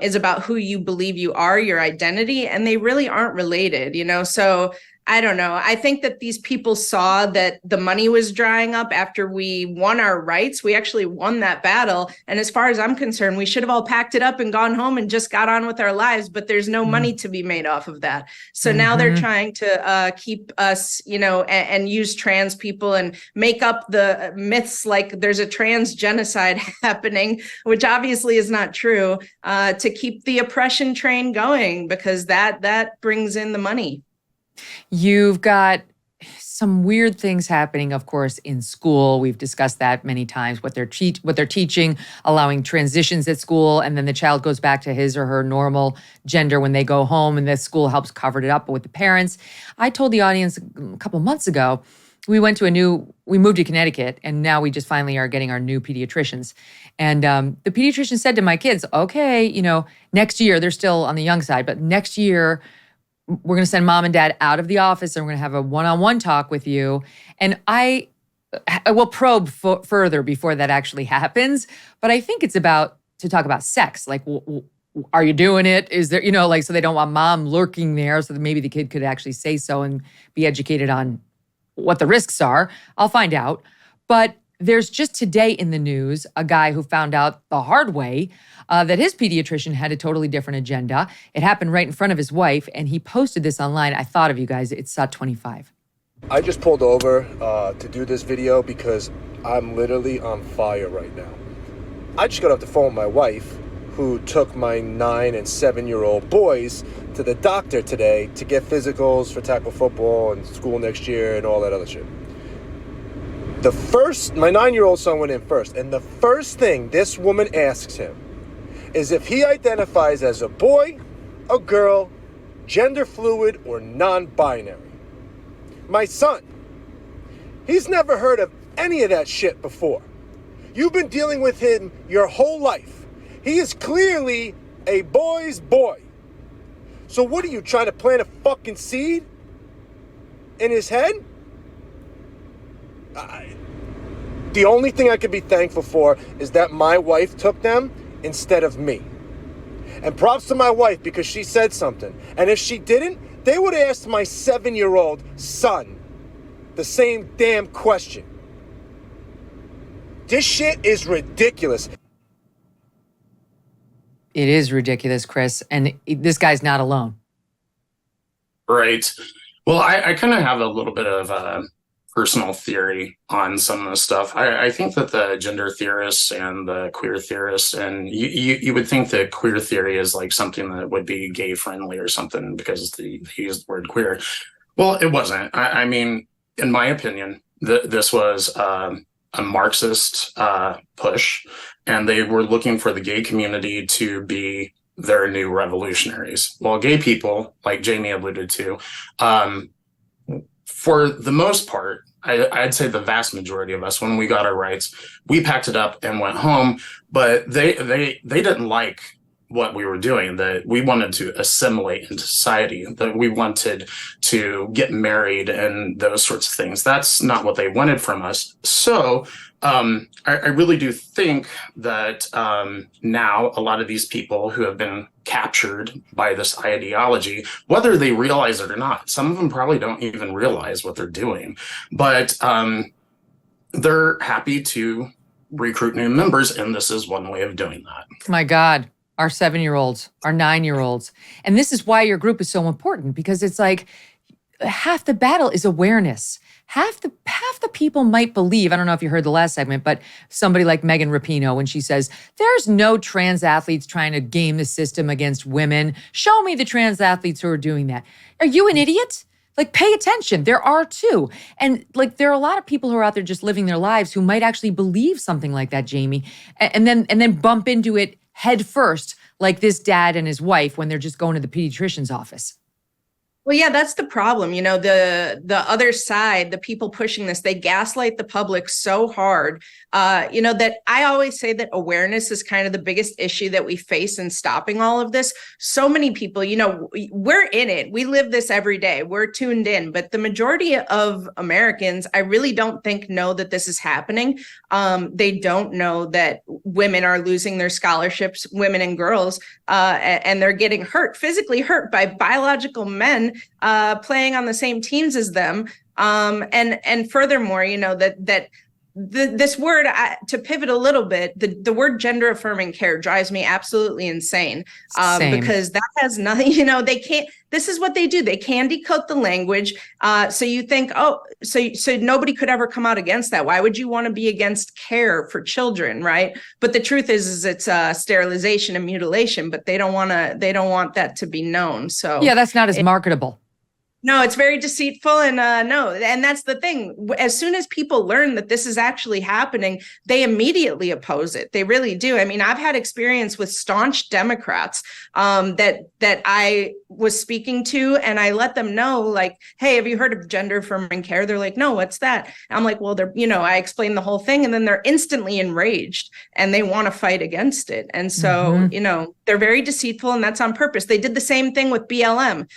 is about who you believe you are, your identity, and they really aren't related, you know? So I don't know. I think that these people saw that the money was drying up after we won our rights. We actually won that battle. And as far as I'm concerned, we should have all packed it up and gone home and just got on with our lives. But there's no money to be made off of that. So now they're trying to keep us, you know, and use trans people and make up the myths like there's a trans genocide happening, which obviously is not true, to keep the oppression train going, because that brings in the money. You've got some weird things happening, of course, in school. We've discussed that many times, what they're teaching, allowing transitions at school, and then the child goes back to his or her normal gender when they go home, and the school helps cover it up with the parents. I told the audience a couple months ago, we moved to Connecticut, and now we just finally are getting our new pediatricians. And the pediatrician said to my kids, okay, you know, next year, they're still on the young side, but next year, we're going to send mom and dad out of the office and we're going to have a one-on-one talk with you. And I will probe further before that actually happens. But I think it's to talk about sex. Like, are you doing it? Is there, you know, like, so they don't want mom lurking there, so that maybe the kid could actually say so and be educated on what the risks are. I'll find out. But there's just today in the news a guy who found out the hard way that his pediatrician had a totally different agenda. It happened right in front of his wife, and he posted this online. I thought of you guys. It's SOT25. I just pulled over to do this video because I'm literally on fire right now. I just got off the phone with my wife, who took my 9 and 7-year-old boys to the doctor today to get physicals for tackle football and school next year and all that other shit. My 9-year-old son went in first, and the first thing this woman asks him is if he identifies as a boy, a girl, gender fluid, or non-binary. My son, he's never heard of any of that shit before. You've been dealing with him your whole life. He is clearly a boy's boy. So what are you, trying to plant a fucking seed in his head? The only thing I could be thankful for is that my wife took them instead of me. And props to my wife because she said something. And if she didn't, they would have asked my 7-year-old son the same damn question. This shit is ridiculous. It is ridiculous, Chris. And this guy's not alone. Right. Well, I kind of have a little bit of a personal theory on some of this stuff. I think that the gender theorists and the queer theorists, and you would think that queer theory is like something that would be gay friendly or something because they use the word queer. Well, it wasn't. I mean, in my opinion, this was a Marxist push, and they were looking for the gay community to be their new revolutionaries. Well, gay people, like Jaimee alluded to, for the most part, I'd say the vast majority of us, when we got our rights, we packed it up and went home. But they didn't like what we were doing, that we wanted to assimilate into society, that we wanted to get married and those sorts of things. That's not what they wanted from us. So I really do think that now a lot of these people who have been captured by this ideology, whether they realize it or not, some of them probably don't even realize what they're doing, but they're happy to recruit new members, and this is one way of doing that. My God. Our 7-year-olds, our 9-year-olds. And this is why your group is so important, because it's like half the battle is awareness. Half the people might believe, I don't know if you heard the last segment, but somebody like Megyn Rapinoe, when she says, there's no trans athletes trying to game the system against women. Show me the trans athletes who are doing that. Are you an idiot? Like, pay attention. There are too. And like, there are a lot of people who are out there just living their lives who might actually believe something like that, Jaimee, and then bump into it head first, like this dad and his wife when they're just going to the pediatrician's office. Well, yeah, that's the problem. You know, the other side, the people pushing this, they gaslight the public so hard, that I always say that awareness is kind of the biggest issue that we face in stopping all of this. So many people, we're in it. We live this every day. We're tuned in. But the majority of Americans, I really don't think know that this is happening. They don't know that women are losing their scholarships, women and girls, and they're getting hurt, physically hurt by biological men playing on the same teams as them. And furthermore, this word, to pivot a little bit, the word gender affirming care drives me absolutely insane, because that has nothing, they can't, this is what they do. They can decode the language. So you think, so nobody could ever come out against that. Why would you want to be against care for children? Right. But the truth is it's sterilization and mutilation, but they don't want that to be known. So yeah, that's not as marketable. No, it's very deceitful. And and that's the thing. As soon as people learn that this is actually happening, they immediately oppose it. They really do. I mean, I've had experience with staunch Democrats that I was speaking to, and I let them know, like, hey, have you heard of gender affirming care? They're like, no, what's that? And I'm like, well, I explain the whole thing, and then they're instantly enraged and they want to fight against it. And so, they're very deceitful, and that's on purpose. They did the same thing with BLM,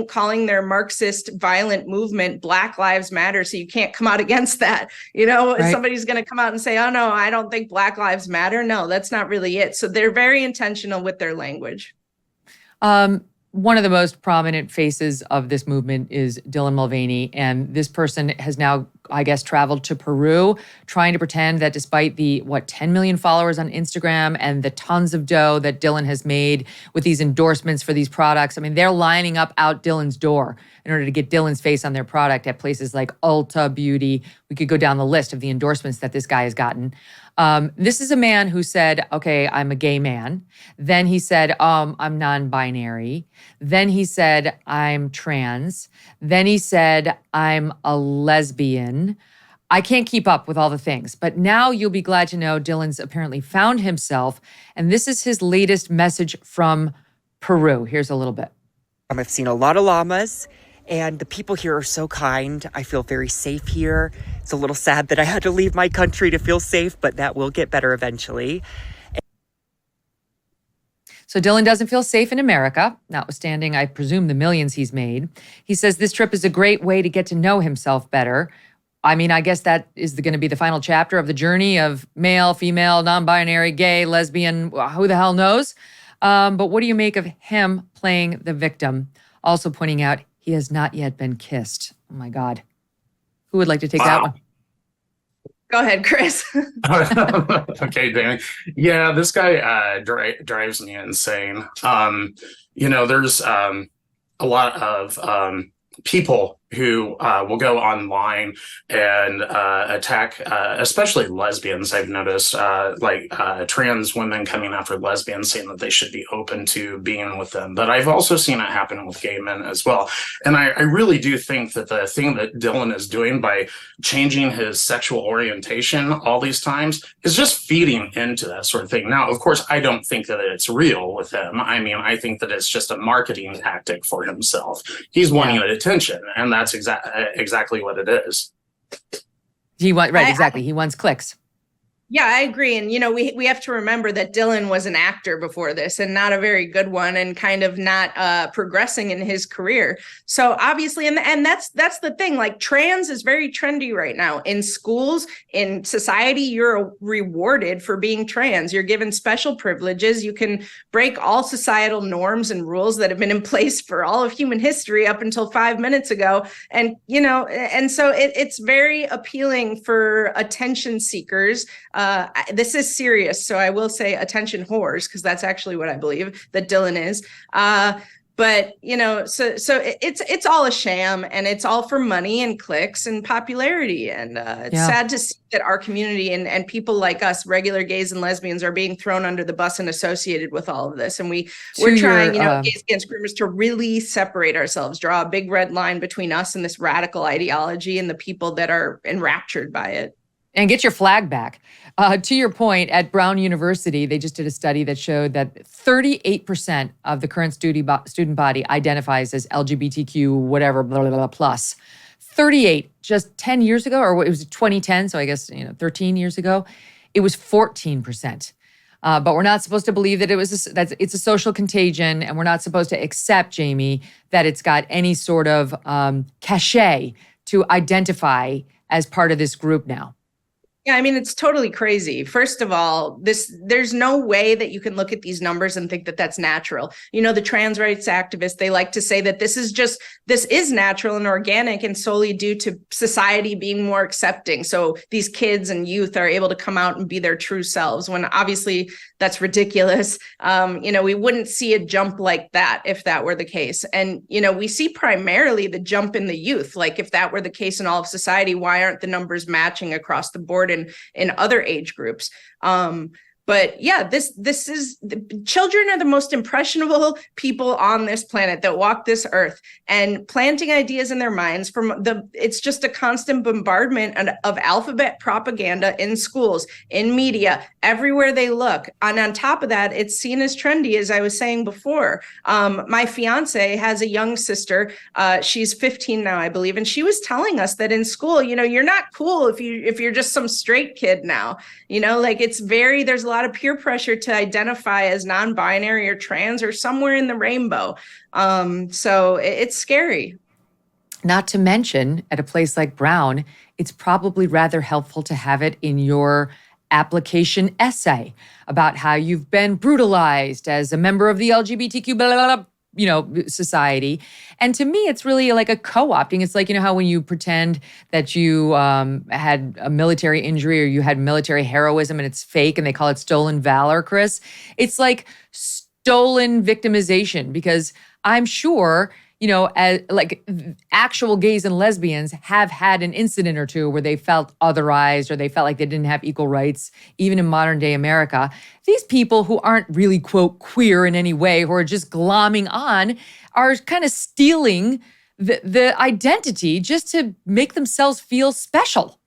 calling their Marxist violent movement Black Lives Matter. So you can't come out against that. Right. Somebody's going to come out and say, oh, no, I don't think Black Lives Matter. No, that's not really it. So they're very intentional with their language. One of the most prominent faces of this movement is Dylan Mulvaney. And this person has now, I guess, traveled to Peru, trying to pretend that despite the, 10 million followers on Instagram and the tons of dough that Dylan has made with these endorsements for these products, I mean, they're lining up out Dylan's door. in order to get Dylan's face on their product at places like Ulta Beauty. We could go down the list of the endorsements that this guy has gotten. This is a man who said, okay, I'm a gay man. Then he said, I'm non-binary. Then he said, I'm trans. Then he said, I'm a lesbian. I can't keep up with all the things, but now you'll be glad to know Dylan's apparently found himself, and this is his latest message from Peru. Here's a little bit. I've seen a lot of llamas, and the people here are so kind. I feel very safe here. It's a little sad that I had to leave my country to feel safe, but that will get better eventually. So Dylan doesn't feel safe in America, notwithstanding, I presume, the millions he's made. He says this trip is a great way to get to know himself better. I mean, I guess that is going to be the final chapter of the journey of male, female, non-binary, gay, lesbian, who the hell knows? But what do you make of him playing the victim? Also pointing out he has not yet been kissed. Oh my God. Who would like to take that one? Go ahead, Chris. Okay, Danny. Yeah, this guy drives me insane. There's a lot of people who will go online and attack, especially lesbians. I've noticed, trans women coming after lesbians, saying that they should be open to being with them. But I've also seen it happen with gay men as well. And I really do think that the thing that Dylan is doing by changing his sexual orientation all these times is just feeding into that sort of thing. Now, of course, I don't think that it's real with him. I mean, I think that it's just a marketing tactic for himself. He's wanting attention, and that's exactly what it is. He wants clicks. Yeah, I agree. And, we have to remember that Dylan was an actor before this, and not a very good one, and kind of not progressing in his career. So obviously, and that's the thing, like trans is very trendy right now. In schools, in society, you're rewarded for being trans. You're given special privileges. You can break all societal norms and rules that have been in place for all of human history up until 5 minutes ago. And, and so it's very appealing for attention seekers. This is serious, so I will say attention whores, because that's actually what I believe that Dylan is. But so it's all a sham, and it's all for money and clicks and popularity. And it's sad to see that our community and people like us, regular gays and lesbians, are being thrown under the bus and associated with all of this. And we're trying, Gays Against Groomers, to really separate ourselves, draw a big red line between us and this radical ideology and the people that are enraptured by it. And get your flag back. To your point, at Brown University, they just did a study that showed that 38% of the current student body identifies as LGBTQ, whatever, blah, blah, blah, plus. 38, just 10 years ago, or it was 2010, so I guess 13 years ago, it was 14%. But we're not supposed to believe that it's a social contagion, and we're not supposed to accept, Jaimee, that it's got any sort of cachet to identify as part of this group now. Yeah, I mean, it's totally crazy. First of all, there's no way that you can look at these numbers and think that that's natural. The trans rights activists, they like to say that this is natural and organic and solely due to society being more accepting. So these kids and youth are able to come out and be their true selves, when obviously that's ridiculous. We wouldn't see a jump like that if that were the case. And, we see primarily the jump in the youth. Like, if that were the case in all of society, why aren't the numbers matching across the board in other age groups? But yeah, this is, children are the most impressionable people on this planet that walk this earth, and planting ideas in their minds it's just a constant bombardment of alphabet propaganda in schools, in media, everywhere they look. And on top of that, it's seen as trendy, as I was saying before. My fiance has a young sister. She's 15 now, I believe. And she was telling us that in school, you're not cool if you're just some straight kid now, there's a lot of peer pressure to identify as non-binary or trans or somewhere in the rainbow. So it's scary. Not to mention, at a place like Brown, it's probably rather helpful to have it in your application essay about how you've been brutalized as a member of the LGBTQ blah, blah, blah, society. And to me, it's really like a co-opting. It's like, how when you pretend that you had a military injury or you had military heroism and it's fake and they call it stolen valor, Chris. It's like stolen victimization, because I'm sure, like actual gays and lesbians have had an incident or two where they felt otherized or they felt like they didn't have equal rights, even in modern day America. These people who aren't really, quote, queer in any way, who are just glomming on, are kind of stealing the identity just to make themselves feel special.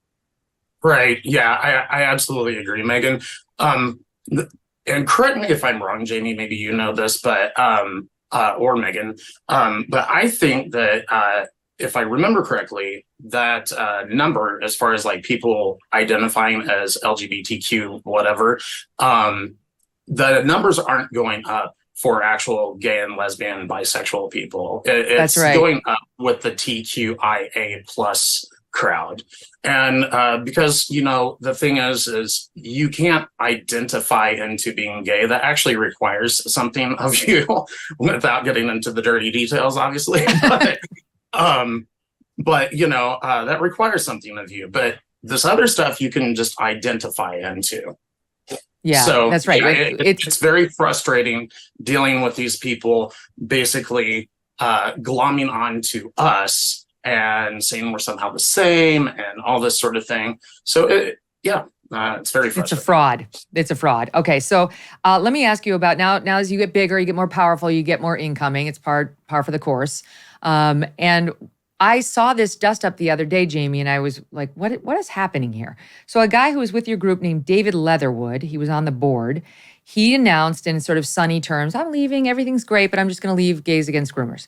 Right. Yeah, I absolutely agree, Megyn. And correct me if I'm wrong, Jaimee, maybe you know this, but or Megyn. But I think that if I remember correctly, that number, as far as like people identifying as LGBTQ, whatever, the numbers aren't going up for actual gay and lesbian and bisexual people. It's That's right. going up with the TQIA plus crowd. And because, the thing is you can't identify into being gay. That actually requires something of you without getting into the dirty details, obviously. But that requires something of you. But this other stuff you can just identify into. Yeah, so that's right. It's very frustrating dealing with these people basically glomming onto us and saying we're somehow the same and all this sort of thing. So it's very frustrating. It's a fraud. It's a fraud. Okay, so let me ask you about now as you get bigger, you get more powerful, you get more incoming. It's par for the course. And I saw this dust up the other day, Jaimee, and I was like, what is happening here? So a guy who was with your group named David Leatherwood, he was on the board. He announced in sort of sunny terms, I'm leaving, everything's great, but I'm just going to leave Gays Against Groomers.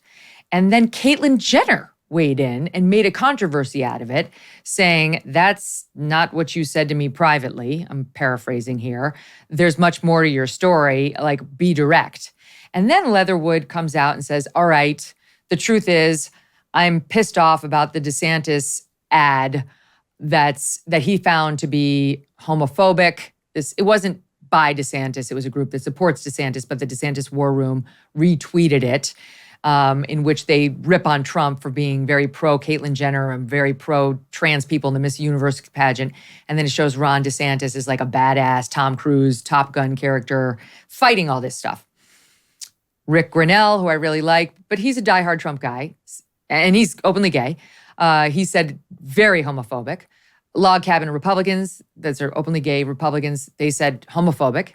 And then Caitlyn Jenner weighed in and made a controversy out of it, saying, that's not what you said to me privately. I'm paraphrasing here. There's much more to your story, like be direct. And then Leatherwood comes out and says, all right, the truth is, I'm pissed off about the DeSantis ad that he found to be homophobic. It wasn't by DeSantis. It was a group that supports DeSantis, but the DeSantis War Room retweeted it, in which they rip on Trump for being very pro Caitlyn Jenner and very pro trans people in the Miss Universe pageant. And then it shows Ron DeSantis as like a badass Tom Cruise, Top Gun character fighting all this stuff. Rick Grinnell, who I really like, but he's a diehard Trump guy, and he's openly gay. He said very homophobic. Log Cabin Republicans, that are openly gay Republicans, they said homophobic.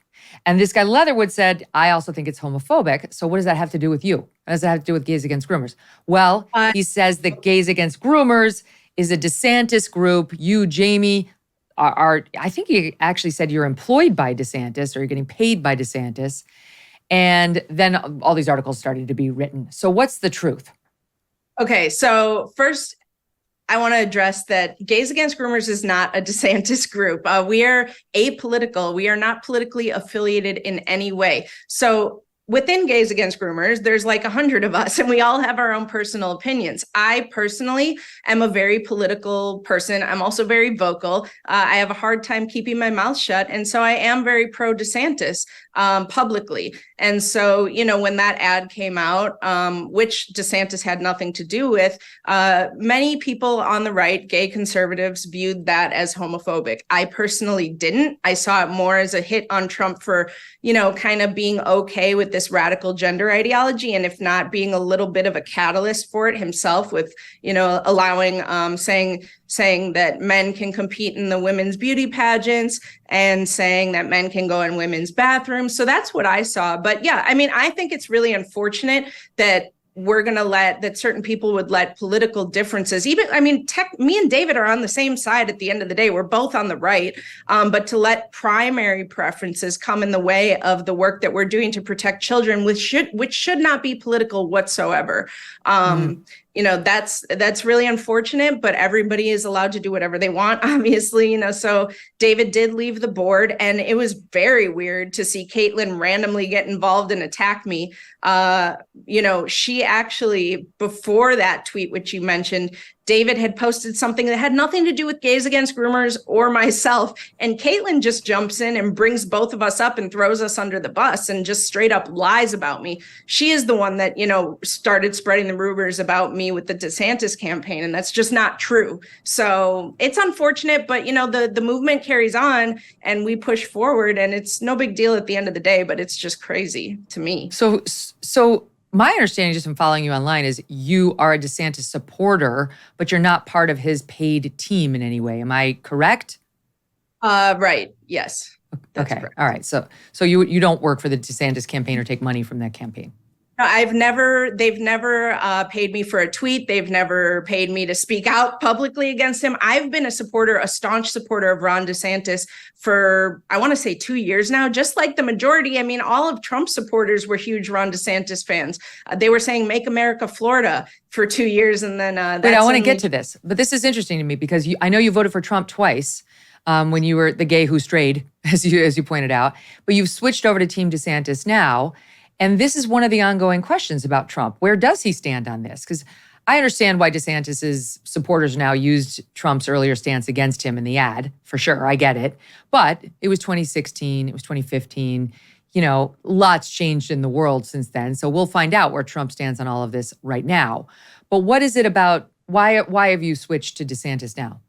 And this guy Leatherwood said, I also think it's homophobic. So what does that have to do with you? What does that have to do with Gays Against Groomers? Well, he says that Gays Against Groomers is a DeSantis group. You, Jaimee, are I think he actually said you're employed by DeSantis or you're getting paid by DeSantis. And then all these articles started to be written. So what's the truth? Okay, so first, I want to address that Gays Against Groomers is not a DeSantis group. We are apolitical. We are not politically affiliated in any way. So within Gays Against Groomers, there's like 100 of us, and we all have our own personal opinions. I personally am a very political person. I'm also very vocal. I have a hard time keeping my mouth shut. And so I am very pro DeSantis publicly. And so, when that ad came out, which DeSantis had nothing to do with, many people on the right, gay conservatives, viewed that as homophobic. I personally didn't. I saw it more as a hit on Trump for, kind of being okay with this radical gender ideology, and if not, being a little bit of a catalyst for it himself with, allowing, saying that men can compete in the women's beauty pageants and saying that men can go in women's bathrooms. So that's what I saw. But yeah, I think it's really unfortunate that we're going to that certain people would let political differences, me and David are on the same side at the end of the day. We're both on the right. But to let primary preferences come in the way of the work that we're doing to protect children, which should not be political whatsoever. That's really unfortunate, but everybody is allowed to do whatever they want, obviously, so David did leave the board, and it was very weird to see Caitlyn randomly get involved and attack me. She actually, before that tweet, which you mentioned, David had posted something that had nothing to do with Gays Against Groomers or myself. And Caitlyn just jumps in and brings both of us up and throws us under the bus and just straight up lies about me. She is the one that, started spreading the rumors about me with the DeSantis campaign. And that's just not true. So it's unfortunate, but, the movement carries on and we push forward, and it's no big deal at the end of the day, but it's just crazy to me. So my understanding, just from following you online, is you are a DeSantis supporter, but you're not part of his paid team in any way. Am I correct? Right. Yes. That's okay. correct. All right. So you don't work for the DeSantis campaign or take money from that campaign? No, they've never paid me for a tweet. They've never paid me to speak out publicly against him. I've been a staunch supporter of Ron DeSantis for, I want to say 2 years now, just like the majority. I mean, all of Trump's supporters were huge Ron DeSantis fans. They were saying, make America Florida for 2 years. And then Wait, I want to get to this, but this is interesting to me because I know you voted for Trump twice. When you were the gay who strayed, as you pointed out, but you've switched over to Team DeSantis now. And this is one of the ongoing questions about Trump. Where does he stand on this? Because I understand why DeSantis's supporters now used Trump's earlier stance against him in the ad, for sure. I get it. But it was 2016, it was 2015. Lots changed in the world since then. So we'll find out where Trump stands on all of this right now. But what is it about, why have you switched to DeSantis now?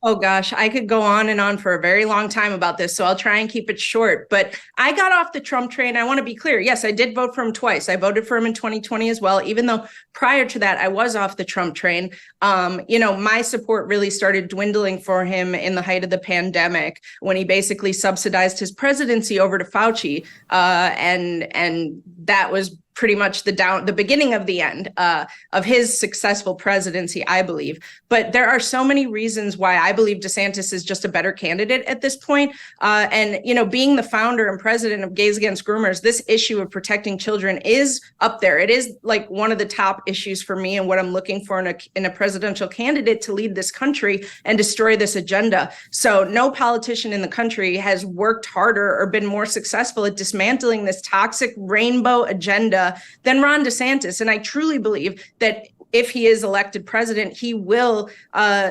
Oh gosh, I could go on and on for a very long time about this, so I'll try and keep it short. But I got off the Trump train. I want to be clear. Yes, I did vote for him twice. I voted for him in 2020 as well, even though prior to that, I was off the Trump train. My support really started dwindling for him in the height of the pandemic when he basically subsidized his presidency over to Fauci. And that was pretty much the beginning of the end of his successful presidency, I believe. But there are so many reasons why I believe DeSantis is just a better candidate at this point. Being the founder and president of Gays Against Groomers, this issue of protecting children is up there. It is like one of the top issues for me and what I'm looking for in a presidential candidate to lead this country and destroy this agenda. So no politician in the country has worked harder or been more successful at dismantling this toxic rainbow agenda than Ron DeSantis. And I truly believe that if he is elected president, he will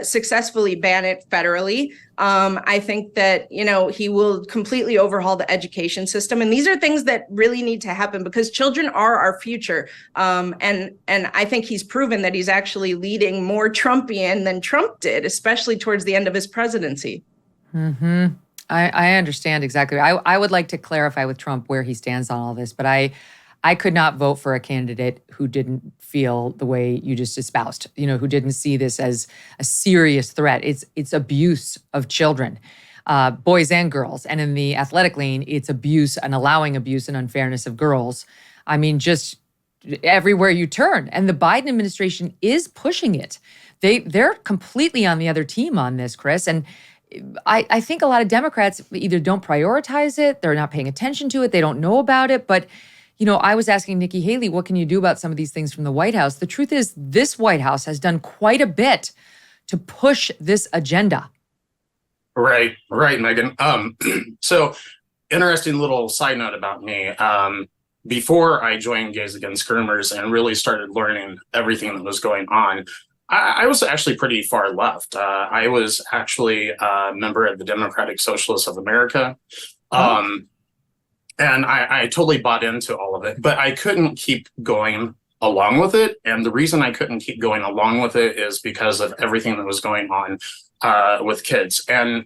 successfully ban it federally. I think that, he will completely overhaul the education system. And these are things that really need to happen because children are our future. And I think he's proven that he's actually leading more Trumpian than Trump did, especially towards the end of his presidency. Mm-hmm. I understand exactly. I would like to clarify with Trump where he stands on all this, but I could not vote for a candidate who didn't feel the way you just espoused, who didn't see this as a serious threat. It's abuse of children, boys and girls. And in the athletic lane, it's abuse and allowing abuse and unfairness of girls. I mean, just everywhere you turn. And the Biden administration is pushing it. They're completely on the other team on this, Chris. And I think a lot of Democrats either don't prioritize it, they're not paying attention to it, they don't know about it. But I was asking Nikki Haley, what can you do about some of these things from the White House? The truth is, this White House has done quite a bit to push this agenda. Right, Megyn. So interesting little side note about me. Before I joined Gays Against Groomers and really started learning everything that was going on, I was actually pretty far left. I was actually a member of the Democratic Socialists of America. And I totally bought into all of it, but I couldn't keep going along with it. And the reason I couldn't keep going along with it is because of everything that was going on with kids. And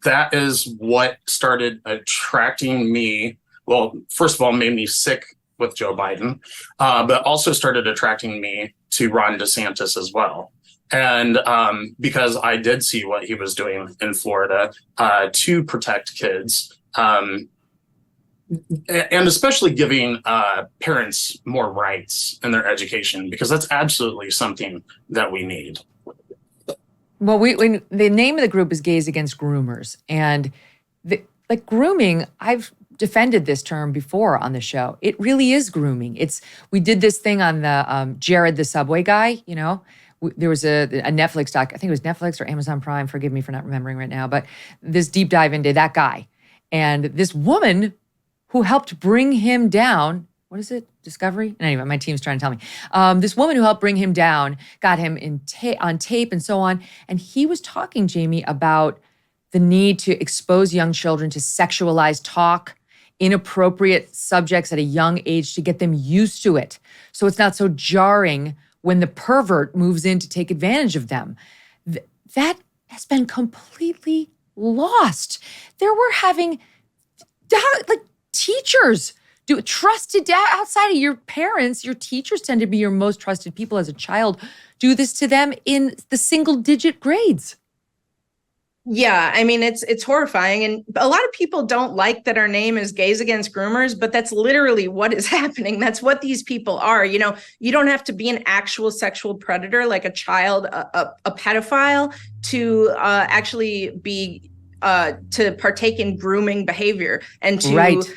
that is what started attracting me. Well, first of all, made me sick with Joe Biden, but also started attracting me to Ron DeSantis as well. And because I did see what he was doing in Florida to protect kids. And especially giving parents more rights in their education, because that's absolutely something that we need. Well, the name of the group is Gays Against Groomers. And grooming, I've defended this term before on the show. It really is grooming. We did this thing on the Jared the Subway guy, There was a Netflix doc, I think it was Netflix or Amazon Prime, forgive me for not remembering right now, but this deep dive into that guy. And this woman who helped bring him down. What is it? Discovery? Anyway, my team's trying to tell me. This woman who helped bring him down got him on tape and so on. And he was talking, Jaimee, about the need to expose young children to sexualized talk, inappropriate subjects at a young age to get them used to it. So it's not so jarring when the pervert moves in to take advantage of them. That has been completely lost. There were having teachers trusted outside of your parents, your teachers tend to be your most trusted people as a child, do this to them in the single-digit grades. Yeah, I mean, it's horrifying. And a lot of people don't like that our name is Gays Against Groomers, but that's literally what is happening. That's what these people are. You know, you don't have to be an actual sexual predator, like a child, a pedophile, to actually be to partake in grooming behavior and to right.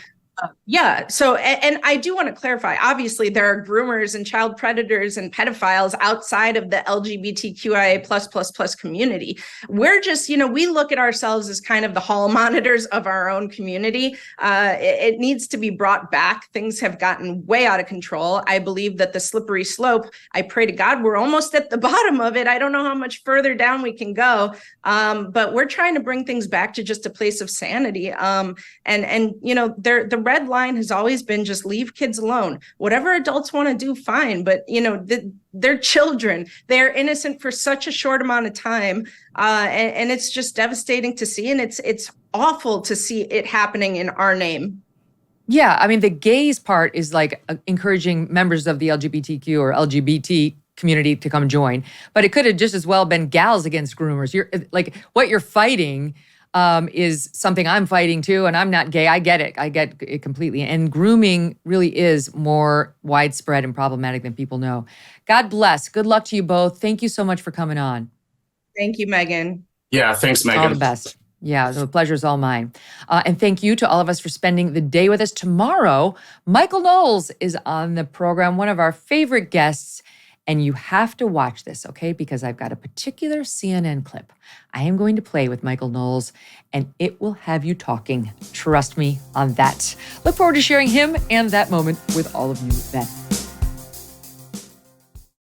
Yeah. So, and I do want to clarify, obviously there are groomers and child predators and pedophiles outside of the LGBTQIA+++ community. We're just, we look at ourselves as kind of the hall monitors of our own community. It needs to be brought back. Things have gotten way out of control. I believe that the slippery slope, I pray to God, we're almost at the bottom of it. I don't know how much further down we can go. But we're trying to bring things back to just a place of sanity. The red line has always been just leave kids alone. Whatever adults want to do, fine. But, they're children. They're innocent for such a short amount of time. And it's just devastating to see. And it's awful to see it happening in our name. Yeah. I memean, the gays part is like encouraging members of the LGBTQ or LGBT community to come join. But it could have just as well been gals against groomers. What you're fighting is something I'm fighting too, and I'm not gay. I get it completely. And grooming really is more widespread and problematic than people know. God bless. Good luck to you both. Thank you so much for coming on. Thank you, Megyn. Yeah, thanks, Megyn. All the best. Yeah, the pleasure's all mine. And thank you to all of us for spending the day with us. Tomorrow, Michael Knowles is on the program, one of our favorite guests. And you have to watch this, okay? Because I've got a particular CNN clip I am going to play with Michael Knowles, and it will have you talking. Trust me on that. Look forward to sharing him and that moment with all of you then.